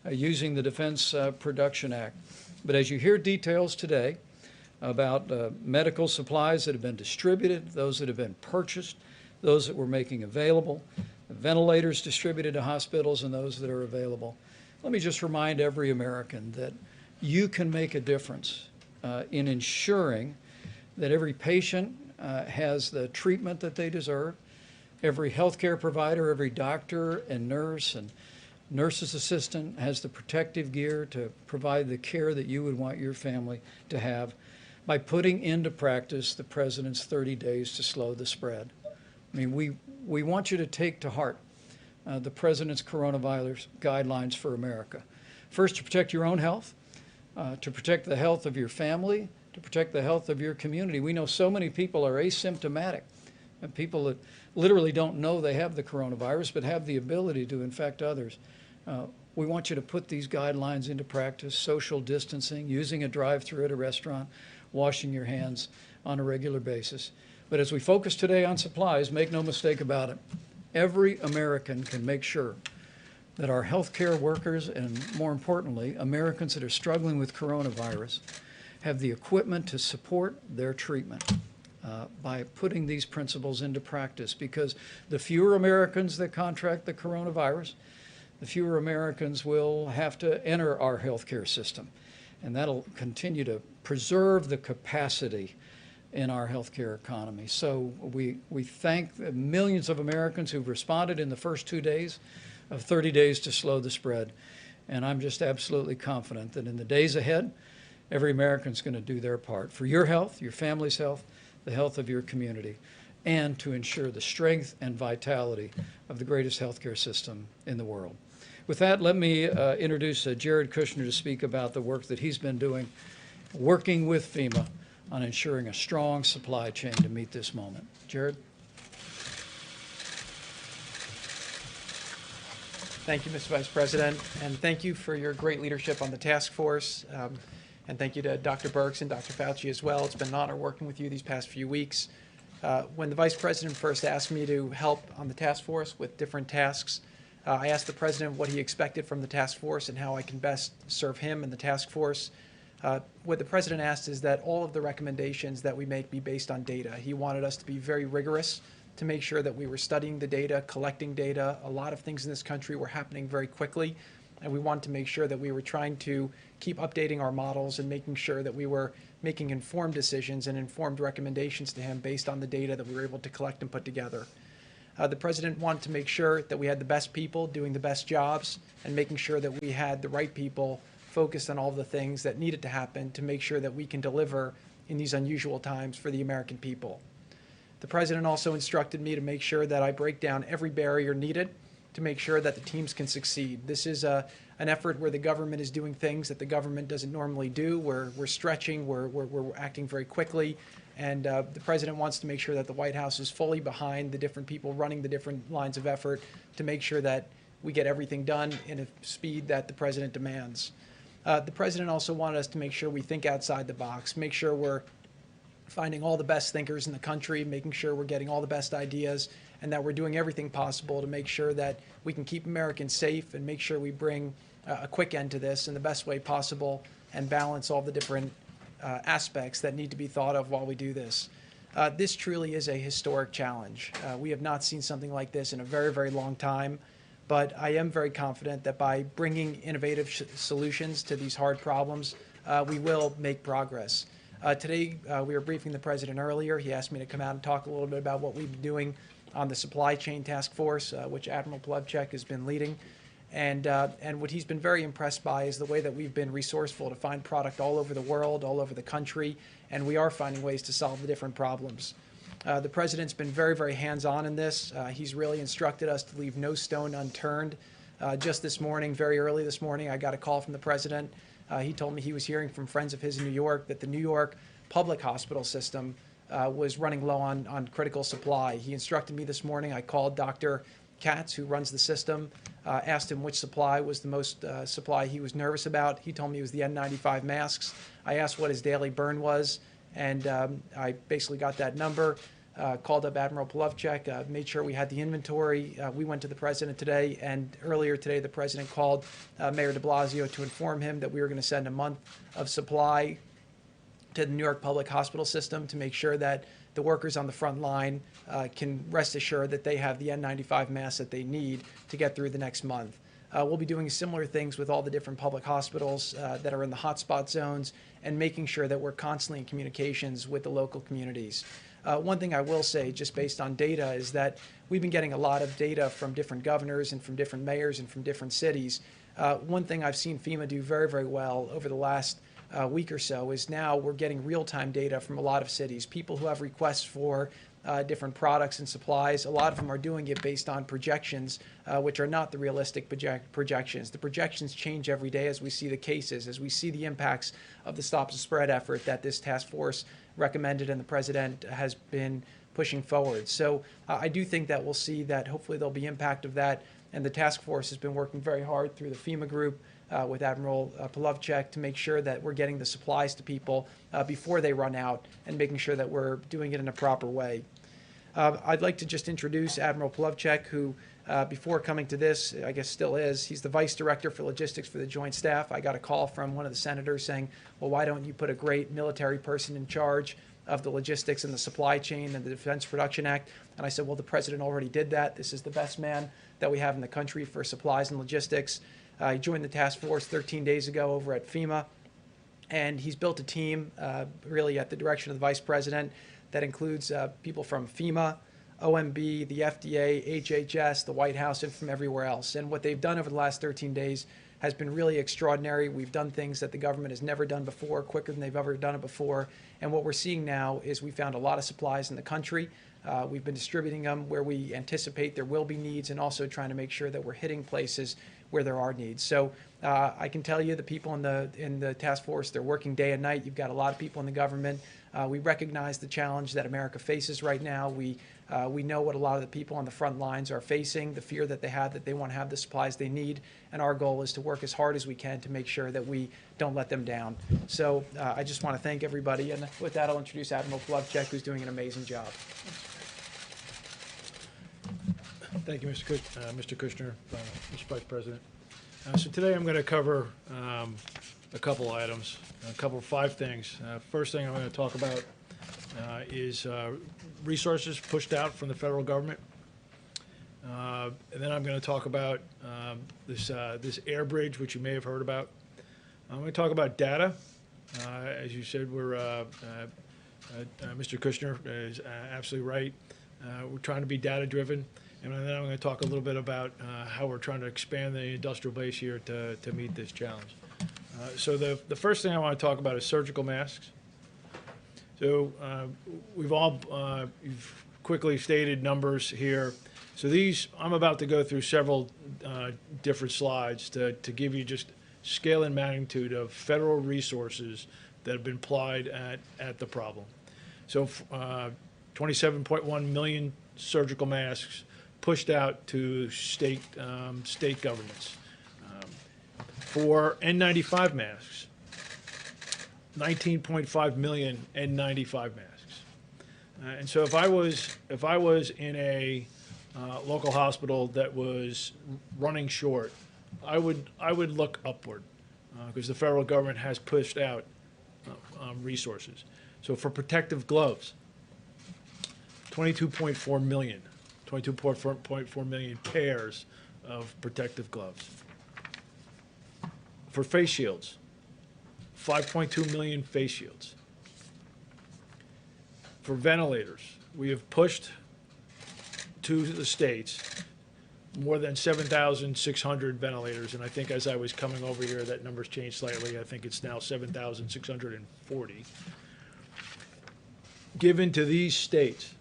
using the Defense Production Act. But as you hear details today about medical supplies that have been distributed, those that have been purchased, those that we're making available, ventilators distributed to hospitals, and those that are available, let me just remind every American that you can make a difference in ensuring that every patient has the treatment that they deserve, every healthcare provider, every doctor and nurse's assistant has the protective gear to provide the care that you would want your family to have by putting into practice the President's 30 days to slow the spread. I mean, we want you to take to heart the President's coronavirus guidelines for America. First, to protect your own health, to protect the health of your family, to protect the health of your community. We know so many people are asymptomatic, and people that literally don't know they have the coronavirus but have the ability to infect others. We want you to put these guidelines into practice: social distancing, using a drive-thru at a restaurant, washing your hands on a regular basis. But as we focus today on supplies, make no mistake about it, every American can make sure that our healthcare workers, and more importantly, Americans that are struggling with coronavirus, have the equipment to support their treatment by putting these principles into practice. Because the fewer Americans that contract the coronavirus, the fewer Americans will have to enter our healthcare system. And that'll continue to preserve the capacity in our healthcare economy. So we thank the millions of Americans who've responded in the first 2 days of 30 days to slow the spread. And I'm just absolutely confident that in the days ahead, every American's going to do their part for your health, your family's health, the health of your community, and to ensure the strength and vitality of the greatest healthcare system in the world. With that, let me introduce Jared Kushner to speak about the work that he's been doing, working with FEMA on ensuring a strong supply chain to meet this moment. Jared? Thank you, Mr. Vice President, and thank you for your great leadership on the task force. And thank you to Dr. Birx and Dr. Fauci as well. It's been an honor working with you these past few weeks. When the Vice President first asked me to help on the task force with different tasks, I asked the President what he expected from the task force and how I can best serve him and the task force. What the President asked is that all of the recommendations that we make be based on data. He wanted us to be very rigorous to make sure that we were studying the data, collecting data. A lot of things in this country were happening very quickly, and we wanted to make sure that we were trying to keep updating our models and making sure that we were making informed decisions and informed recommendations to him based on the data that we were able to collect and put together. The President wanted to make sure that we had the best people doing the best jobs and making sure that we had the right people focused on all the things that needed to happen to make sure that we can deliver in these unusual times for the American people. The President also instructed me to make sure that I break down every barrier needed to make sure that the teams can succeed. This is an effort where the government is doing things that the government doesn't normally do. We're stretching, we're acting very quickly, and the President wants to make sure that the White House is fully behind the different people running the different lines of effort to make sure that we get everything done in a speed that the President demands. The President also wanted us to make sure we think outside the box, make sure we're finding all the best thinkers in the country, making sure we're getting all the best ideas, and that we're doing everything possible to make sure that we can keep Americans safe and make sure we bring a quick end to this in the best way possible and balance all the different aspects that need to be thought of while we do this. This truly is a historic challenge. We have not seen something like this in a very, very long time, but I am very confident that by bringing innovative solutions to these hard problems, we will make progress. Today, we were briefing the president earlier. He asked me to come out and talk a little bit about what we've been doing on the supply chain task force, which Admiral Plavchek has been leading. And what he's been very impressed by is the way that we've been resourceful to find product all over the world, all over the country, and we are finding ways to solve the different problems. The president's been very, very hands-on in this. He's really instructed us to leave no stone unturned. Just this morning, very early this morning, I got a call from the president. He told me he was hearing from friends of his in New York that the New York public hospital system was running low on critical supply. He instructed me this morning. I called Dr. Katz, who runs the system, asked him which supply was the most supply he was nervous about. He told me it was the N95 masks. I asked what his daily burn was, and I basically got that number. Called up Admiral Plavchek, made sure we had the inventory. We went to the president today, and earlier today the president called Mayor de Blasio to inform him that we were going to send a month of supply to the New York public hospital system to make sure that the workers on the front line can rest assured that they have the N95 masks that they need to get through the next month. We'll be doing similar things with all the different public hospitals that are in the hotspot zones and making sure that we're constantly in communications with the local communities. One thing I will say, just based on data, is that we've been getting a lot of data from different governors and from different mayors and from different cities. One thing I've seen FEMA do very, very well over the last week or so is now we're getting real-time data from a lot of cities. People who have requests for different products and supplies, a lot of them are doing it based on projections, which are not the realistic projections. The projections change every day as we see the cases, as we see the impacts of the Stop the Spread effort that this task force recommended and the president has been pushing forward. So I do think that we'll see that hopefully there'll be impact of that, and the task force has been working very hard through the FEMA group with Admiral Plavchek to make sure that we're getting the supplies to people before they run out and making sure that we're doing it in a proper way. I'd like to just introduce Admiral Plavchek, who before coming to this, I guess still is, he's the Vice Director for Logistics for the Joint Staff. I got a call from one of the senators saying, well, why don't you put a great military person in charge of the logistics and the supply chain and the Defense Production Act? And I said, well, the president already did that. This is the best man that we have in the country for supplies and logistics. He joined the task force 13 days ago over at FEMA, and he's built a team really at the direction of the Vice President that includes people from FEMA, OMB, the FDA, HHS, the White House, and from everywhere else. And what they've done over the last 13 days has been really extraordinary. We've done things that the government has never done before, quicker than they've ever done it before. And what we're seeing now is we found a lot of supplies in the country. We've been distributing them where we anticipate there will be needs, and also trying to make sure that we're hitting places where there are needs. So I can tell you the people in the task force, they're working day and night. You've got a lot of people in the government. We recognize the challenge that America faces right now. We know what a lot of the people on the front lines are facing, the fear that they have that they won't have the supplies they need, and our goal is to work as hard as we can to make sure that we don't let them down. So I just want to thank everybody, and with that I'll introduce Admiral Plavchek, who's doing an amazing job. Thank you, Mr. Kushner, Mr. Vice President. So today I'm going to cover a couple items, five things. First thing I'm going to talk about is resources pushed out from the federal government. And then I'm going to talk about this air bridge, which you may have heard about. I'm going to talk about data. As you said, Mr. Kushner is absolutely right. We're trying to be data-driven. And then I'm going to talk a little bit about how we're trying to expand the industrial base here to meet this challenge. So the first thing I want to talk about is surgical masks. So you've quickly stated numbers here. So these, I'm about to go through several different slides to give you just scale and magnitude of federal resources that have been applied at the problem. So 27.1 million surgical masks pushed out to state governments. For N95 masks, 19.5 million N95 masks. And so if I was in a local hospital that was running short, I would look upward because the federal government has pushed out resources. So for protective gloves, 22.4 million. 22.4 million pairs of protective gloves. For face shields, 5.2 million face shields. for ventilators, we have pushed to the states more than 7,600 ventilators, and I think as I was coming over here, that number's changed slightly. I think it's now 7,640 given to these states,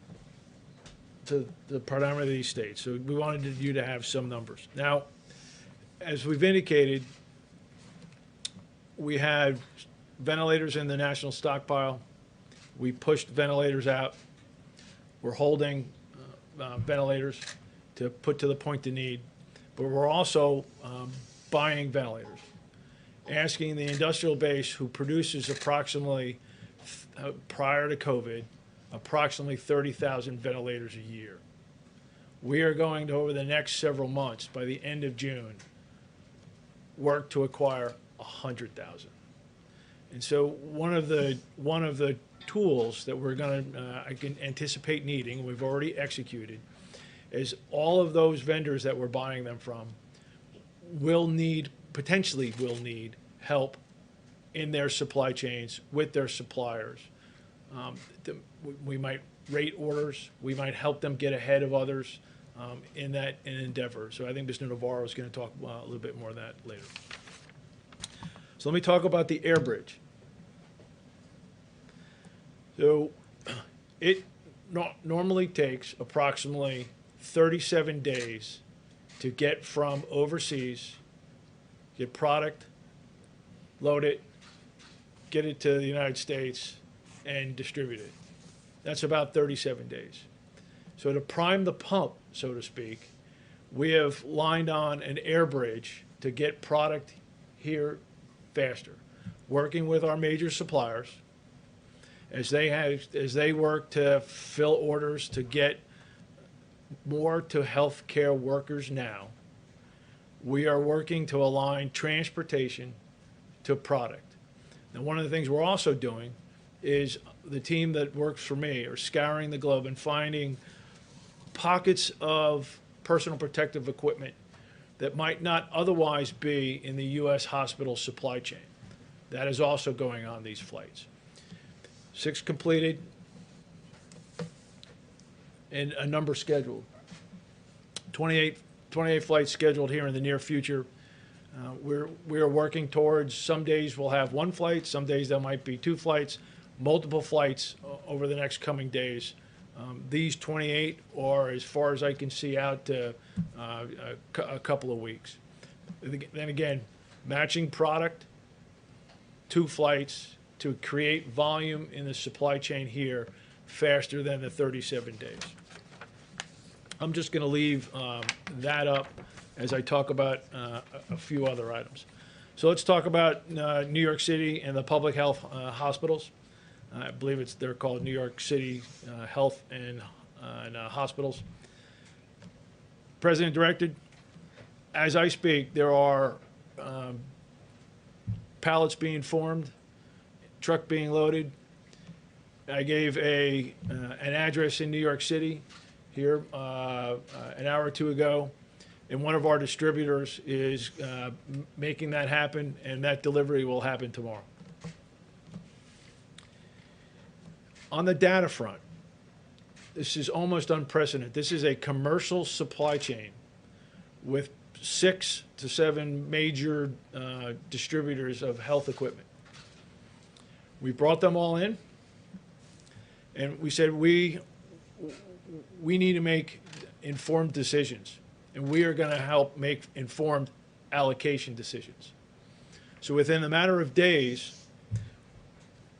to the predominantly these states. So we wanted you to have some numbers. Now, as we've indicated, we had ventilators in the national stockpile. We pushed ventilators out. We're holding ventilators to put to the point of need, but we're also buying ventilators, asking the industrial base who produces approximately, prior to COVID, approximately 30,000 ventilators a year. We are going to, over the next several months, by the end of June, work to acquire 100,000. And so one of the tools that we're going to, I can anticipate needing, we've already executed, is all of those vendors that we're buying them from potentially will need help in their supply chains with their suppliers. We might rate orders, we might help them get ahead of others in that endeavor. So I think Mr. Navarro is going to talk a little bit more of that later. So let me talk about the air bridge. So it normally takes approximately 37 days to get from overseas, get product, load it, get it to the United States, and distribute it. That's about 37 days. So to prime the pump, so to speak, we have lined on an air bridge to get product here faster, working with our major suppliers as they work to fill orders to get more to healthcare workers now. We are working to align transportation to product. Now, one of the things we're also doing is the team that works for me are scouring the globe and finding pockets of personal protective equipment that might not otherwise be in the U.S. hospital supply chain. That is also going on these flights. 6 completed and a number scheduled. 28 flights scheduled here in the near future. We are working towards, some days we'll have 1 flight, some days there might be 2 flights, multiple flights over the next coming days. These 28 are, as far as I can see, out to a couple of weeks. Then again, matching product, 2 flights to create volume in the supply chain here faster than the 37 days. I'm just going to leave that up as I talk about a few other items. So let's talk about New York City and the public health hospitals. I believe they're called New York City Health and Hospitals. President directed, as I speak, there are pallets being formed, truck being loaded. I gave an address in New York City here an hour or 2 ago, and one of our distributors is making that happen, and that delivery will happen tomorrow. On the data front, this is almost unprecedented. This is a commercial supply chain with 6 to 7 major distributors of health equipment. We brought them all in, and we said we need to make informed decisions, and we are going to help make informed allocation decisions. So within a matter of days,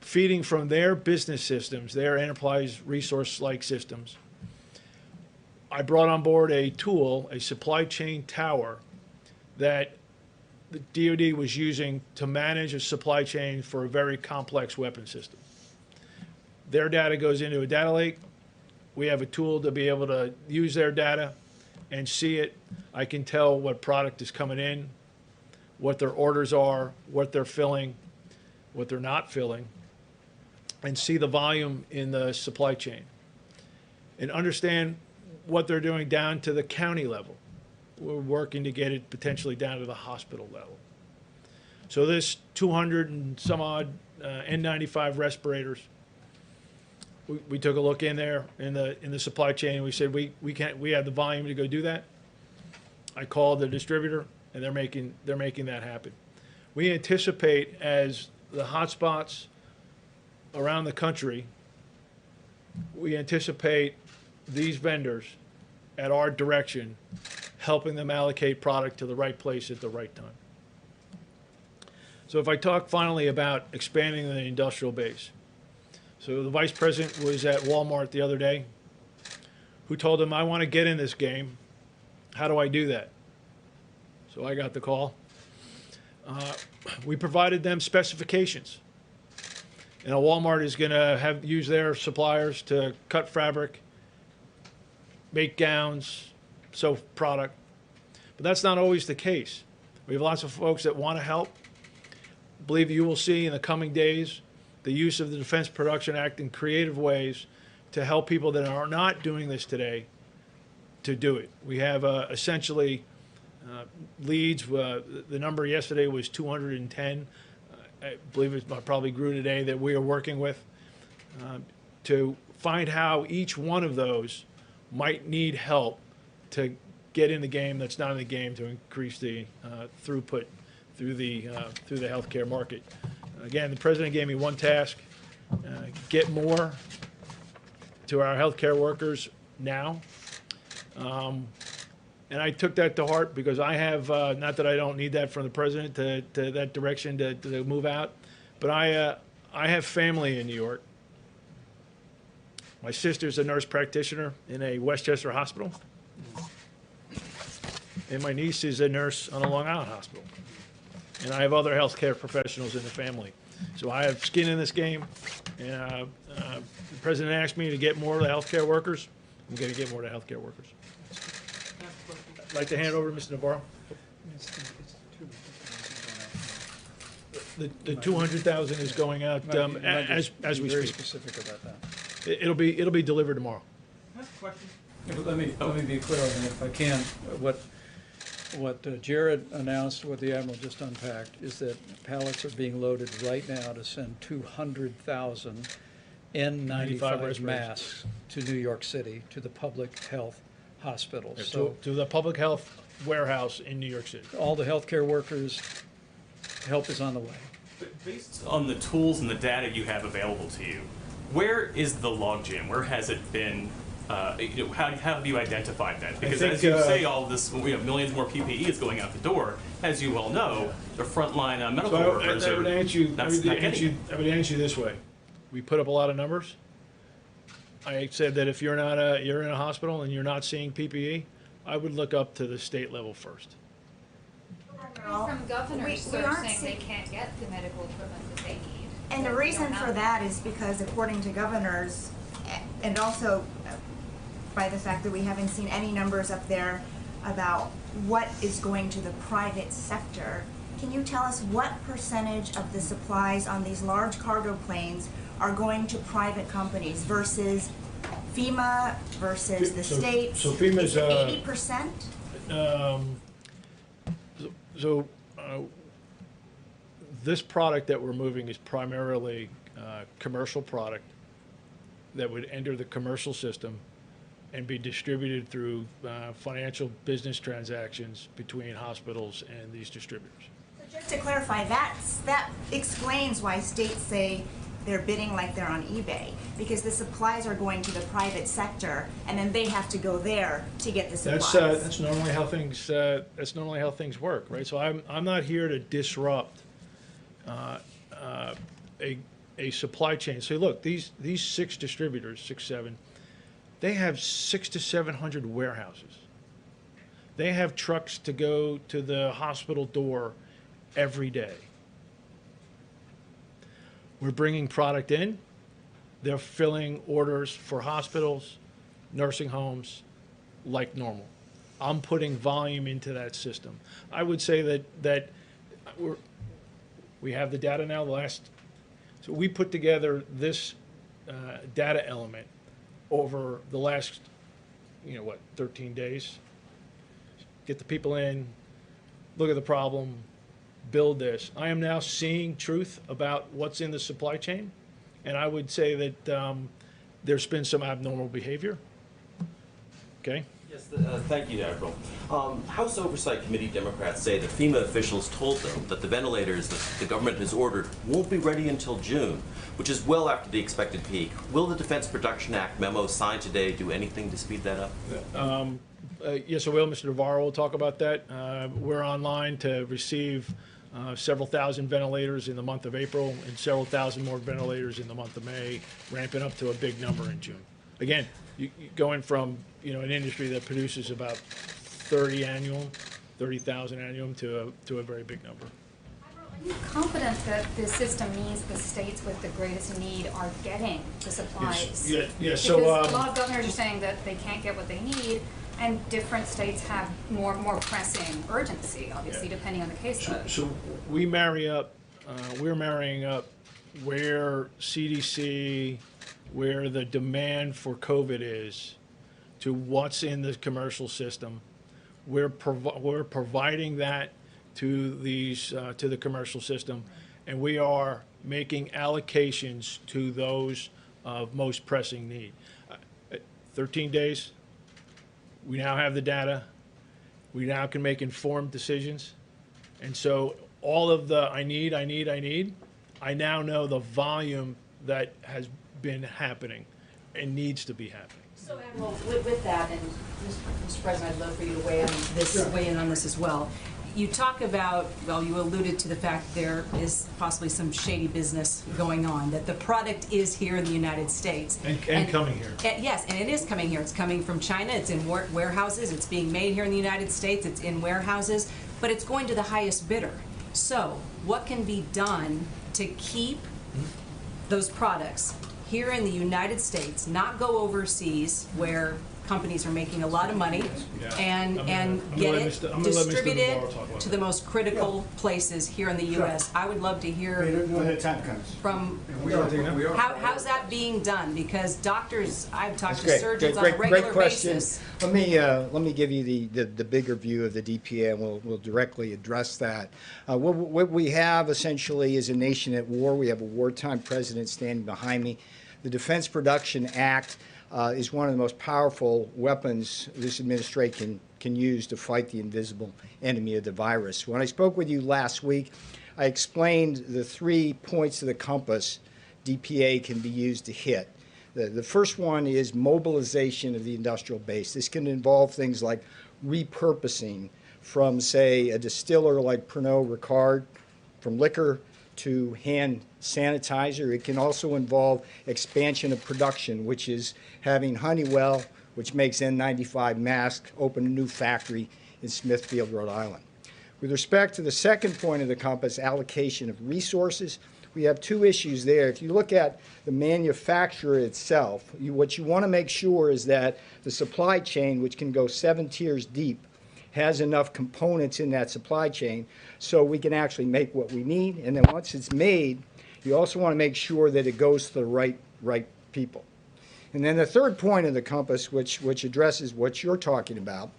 feeding from their business systems, their enterprise resource-like systems, I brought on board a tool, a supply chain tower, that the DoD was using to manage a supply chain for a very complex weapon system. Their data goes into a data lake. We have a tool to be able to use their data and see it. I can tell what product is coming in, what their orders are, what they're filling, what they're not filling, and see the volume in the supply chain and understand what they're doing down to the county level. We're working to get it potentially down to the hospital level. So this 200 and some odd N95 respirators we took a look in there in the supply chain, and we said we have the volume to go do that. I called the distributor, and they're making that happen. We anticipate, as the hotspots around the country, we anticipate these vendors at our direction helping them allocate product to the right place at the right time. So if I talk finally about expanding the industrial base. So the vice president was at Walmart the other day, who told him, I want to get in this game. How do I do that? So I got the call. We provided them specifications. And Walmart is going to use their suppliers to cut fabric, make gowns, sew product. But that's not always the case. We have lots of folks that want to help. I believe you will see in the coming days the use of the Defense Production Act in creative ways to help people that are not doing this today to do it. We have essentially leads. The number yesterday was 210. I believe it probably grew today, that we are working with to find how each one of those might need help to get in the game that's not in the game, to increase the throughput through the healthcare market. Again, the president gave me one task: get more to our healthcare workers now. And I took that to heart, because I have, not that I don't need that from the president to that direction to move out, but I have family in New York. My sister's a nurse practitioner in a Westchester hospital, and my niece is a nurse on a Long Island hospital. And I have other healthcare professionals in the family. So I have skin in this game, and the president asked me to get more of the healthcare workers. I'm going to get more of the healthcare workers. I'd like to hand it over to Mr. Navarro. The 200,000 is going out as we very speak. specific about that. It'll be delivered tomorrow. Yeah, but let me be clear on that, if I can. What Jared announced, what the Admiral just unpacked, is that pallets are being loaded right now to send 200,000 N95 masks to New York City, to the public health hospitals. Yeah, So to the public health warehouse in New York City. all the healthcare workers, help is on the way. Based on the tools and the data you have available to you, where is the logjam? Where has it been? How have you identified that? Because as you say, all this, millions more PPE is going out the door. As you well know, the frontline medical workers I would answer you this way. We put up a lot of numbers. I said that if you're in a hospital and you're not seeing PPE, I would look up to the state level first. From governors we that are aren't saying they seeing- can't get the medical equipment that they need. And the reason for that is because, according to governors, and also by the fact that we haven't seen any numbers up there about what is going to the private sector, can you tell us what percentage of the supplies on these large cargo planes are going to private companies versus FEMA versus the states? So FEMA's is it 80%? This product that we're moving is primarily commercial product that would enter the commercial system and be distributed through financial business transactions between hospitals and these distributors. So just to clarify, that explains why states say they're bidding like they're on eBay, because the supplies are going to the private sector, and then they have to go there to get the supplies. That's normally how things work, right? So I'm not here to disrupt a supply chain. So look, these 6 distributors, 6, 7, they have 600 to 700 warehouses. They have trucks to go to the hospital door every day. We're bringing product in. They're filling orders for hospitals, nursing homes, like normal. I'm putting volume into that system. I would say that we have the data now. So we put together this data element over the last, 13 days. Get the people in, look at the problem, build this. I am now seeing truth about what's in the supply chain, and I would say that there's been some abnormal behavior. Okay? Yes, thank you, Admiral. House Oversight Committee Democrats say that FEMA officials told them that the ventilators that the government has ordered won't be ready until June, which is well after the expected peak. Will the Defense Production Act memo signed today do anything to speed that up? Yes, I will. Mr. Navarro will talk about that. We're online to receive several thousand ventilators in the month of April and several thousand more ventilators in the month of May, ramping up to a big number in June. Again, going from an industry that produces about 30,000 annual to a very big number. Are you confident that the system means the states with the greatest need are getting the supplies? Yes. So because a lot of governors are saying that they can't get what they need, and different states have more pressing urgency, obviously, depending on the case. So we marry up. We're marrying up where CDC, where the demand for COVID is, to what's in the commercial system. We're providing that to the commercial system, and we are making allocations to those of most pressing need. 13 days. We now have the data. We now can make informed decisions, and so all of the I need. I now know the volume that has been happening and needs to be happening. So, Admiral, with that, and Mr. President, I'd love for you to weigh in on this as well. You talk about, well, you alluded to the fact there is possibly some shady business going on, that the product is here in the United States. And coming here. Yes, and it is coming here. It's coming from China. It's in warehouses. It's being made here in the United States. It's in warehouses, but it's going to the highest bidder. So, what can be done to keep those products here in the United States, not go overseas where companies are making a lot of money, and get it distributed to the most critical places here in the U.S. I would love to hear from how's that being done, because doctors, I've talked to surgeons on a regular basis. Let me give you the bigger view of the DPA, and we'll directly address that. What we have essentially is a nation at war. We have a wartime president standing behind me. The Defense Production Act is one of the most powerful weapons this administration can use to fight the invisible enemy of the virus. When I spoke with you last week, I explained the 3 points of the compass DPA can be used to hit. The first one is mobilization of the industrial base. This can involve things like repurposing from, say, a distiller like Pernod Ricard, from liquor to hand sanitizer. It can also involve expansion of production, which is having Honeywell, which makes N95 masks, open a new factory in Smithfield, Rhode Island. With respect to the second point of the compass, allocation of resources, we have 2 issues there. If you look at the manufacturer itself, what you want to make sure is that the supply chain, which can go 7 tiers deep, has enough components in that supply chain so we can actually make what we need. And then once it's made, you also want to make sure that it goes to the right people. And then the third point of the compass, which addresses what you're talking about,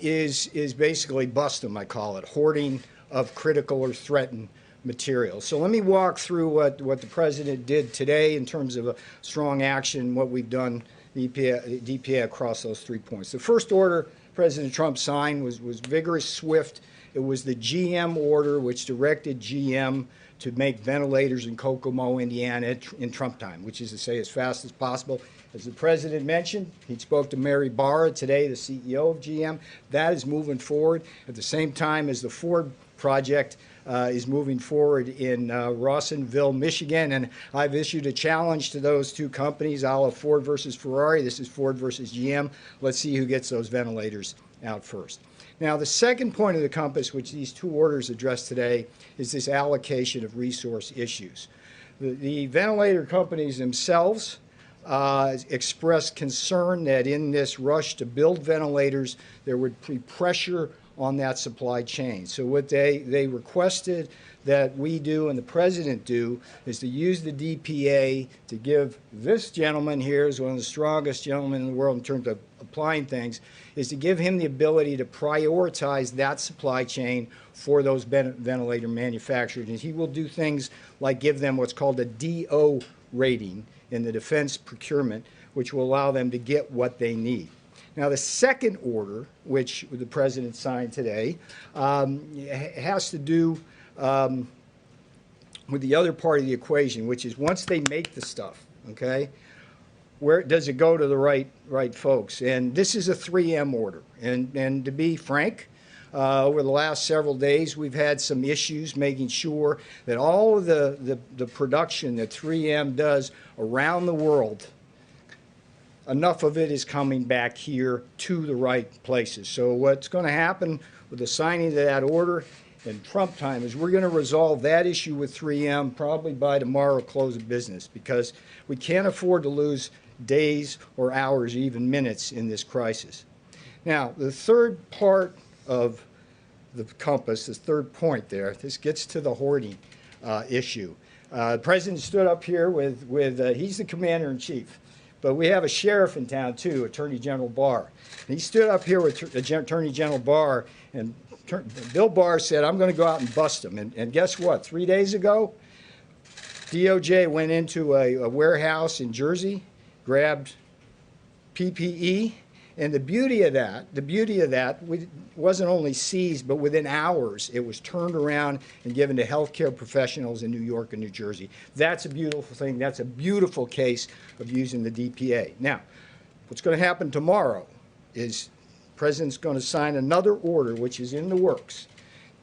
is basically BUST'em, I call it, hoarding of critical or threatened materials. So let me walk through what the President did today in terms of a strong action, what we've done, DPA across those 3 points. The first order President Trump signed was vigorous, swift. It was the GM order, which directed GM to make ventilators in Kokomo, Indiana in Trump time, which is to say as fast as possible. As the President mentioned, he spoke to Mary Barra today, the CEO of GM. That is moving forward at the same time as the Ford project is moving forward in Rawsonville, Michigan. And I've issued a challenge to those 2 companies, a la Ford versus Ferrari. This is Ford versus GM. Let's see who gets those ventilators out first. Now, the second point of the compass, which these 2 orders address today, is this allocation of resource issues. The ventilator companies themselves expressed concern that in this rush to build ventilators, there would be pressure on that supply chain. So what they requested that we do and the President do is to use the DPA to give this gentleman here, who's one of the strongest gentlemen in the world in terms of applying things, is to give him the ability to prioritize that supply chain for those ventilator manufacturers. And he will do things like give them what's called a DO rating in the defense procurement, which will allow them to get what they need. Now, the second order, which the President signed today, has to do with the other part of the equation, which is once they make the stuff, okay, where does it go to the right folks? And this is a 3M order. And to be frank, over the last several days, we've had some issues making sure that all of the production that 3M does around the world, enough of it is coming back here to the right places. So what's going to happen with the signing of that order in Trump time is we're going to resolve that issue with 3M probably by tomorrow close of business, because we can't afford to lose days or hours, even minutes in this crisis. Now, the third part of the compass, this third point there, this gets to the hoarding issue. The President stood up here with he's the commander-in-chief, but we have a sheriff in town too, Attorney General Barr. And he stood up here with Attorney General Barr, and Bill Barr said, I'm going to go out and bust them. And guess what? 3 days ago, DOJ went into a warehouse in Jersey, grabbed PPE, and the beauty of that wasn't only seized, but within hours it was turned around and given to healthcare professionals in New York and New Jersey. That's a beautiful thing. That's a beautiful case of using the DPA. Now, what's going to happen tomorrow is the President's going to sign another order, which is in the works.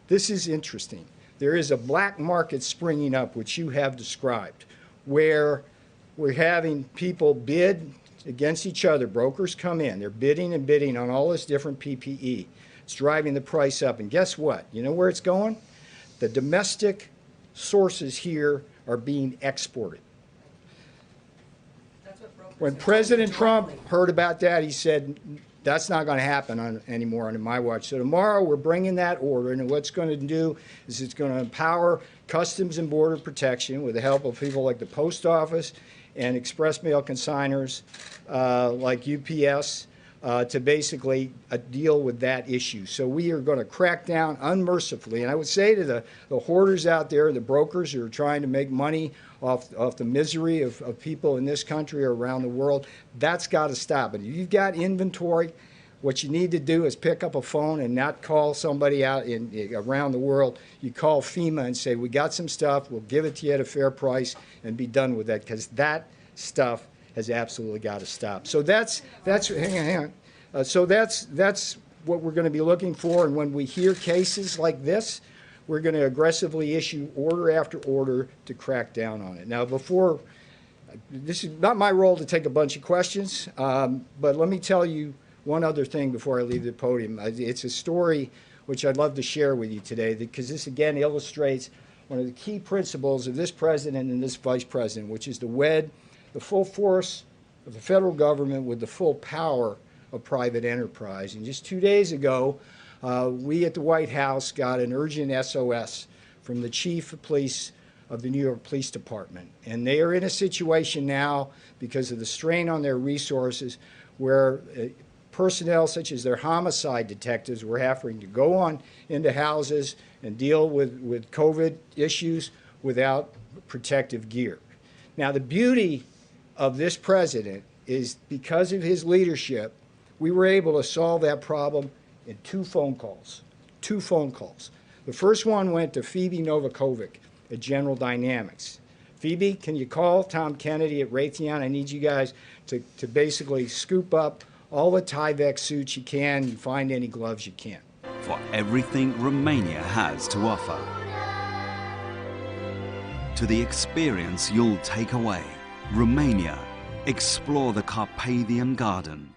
This is interesting. There is a black market springing up, which you have described, where we're having people bid against each other. Brokers come in. They're bidding and bidding on all this different PPE. It's driving the price up. And guess what? You know where it's going? The domestic sources here are being exported. When President Trump heard about that, he said, that's not going to happen anymore on my watch. So tomorrow we're bringing that order, and what's going to do is it's going to empower Customs and Border Protection with the help of people like the Post Office and express mail consigners like UPS to basically deal with that issue. So we are going to crack down unmercifully. And I would say to the hoarders out there, the brokers who are trying to make money off the misery of people in this country or around the world, that's got to stop. And if you've got inventory, what you need to do is pick up a phone and not call somebody out around the world. You call FEMA and say, we got some stuff, we'll give it to you at a fair price, and be done with that, because that stuff has absolutely got to stop. So hang on. So that's what we're going to be looking for, and when we hear cases like this, we're going to aggressively issue order after order to crack down on it. Now, this is not my role to take a bunch of questions, but let me tell you one other thing before I leave the podium. It's a story which I'd love to share with you today, because this again illustrates one of the key principles of this president and this vice president, which is to wed the full force of the federal government with the full power of private enterprise. And just 2 days ago, we at the White House got an urgent SOS from the chief of police of the New York Police Department. And they are in a situation now, because of the strain on their resources, where personnel such as their homicide detectives were having to go on into houses and deal with COVID issues without protective gear. Now, the beauty of this president is, because of his leadership, we were able to solve that problem in 2 phone calls. 2 phone calls. The first one went to Phoebe Novakovic at General Dynamics. Phoebe, can you call Tom Kennedy at Raytheon? I need you guys to basically scoop up all the Tyvek suits you can and find any gloves you can. For everything Romania has to offer, to the experience you'll take away. Romania. Explore the Carpathian Garden.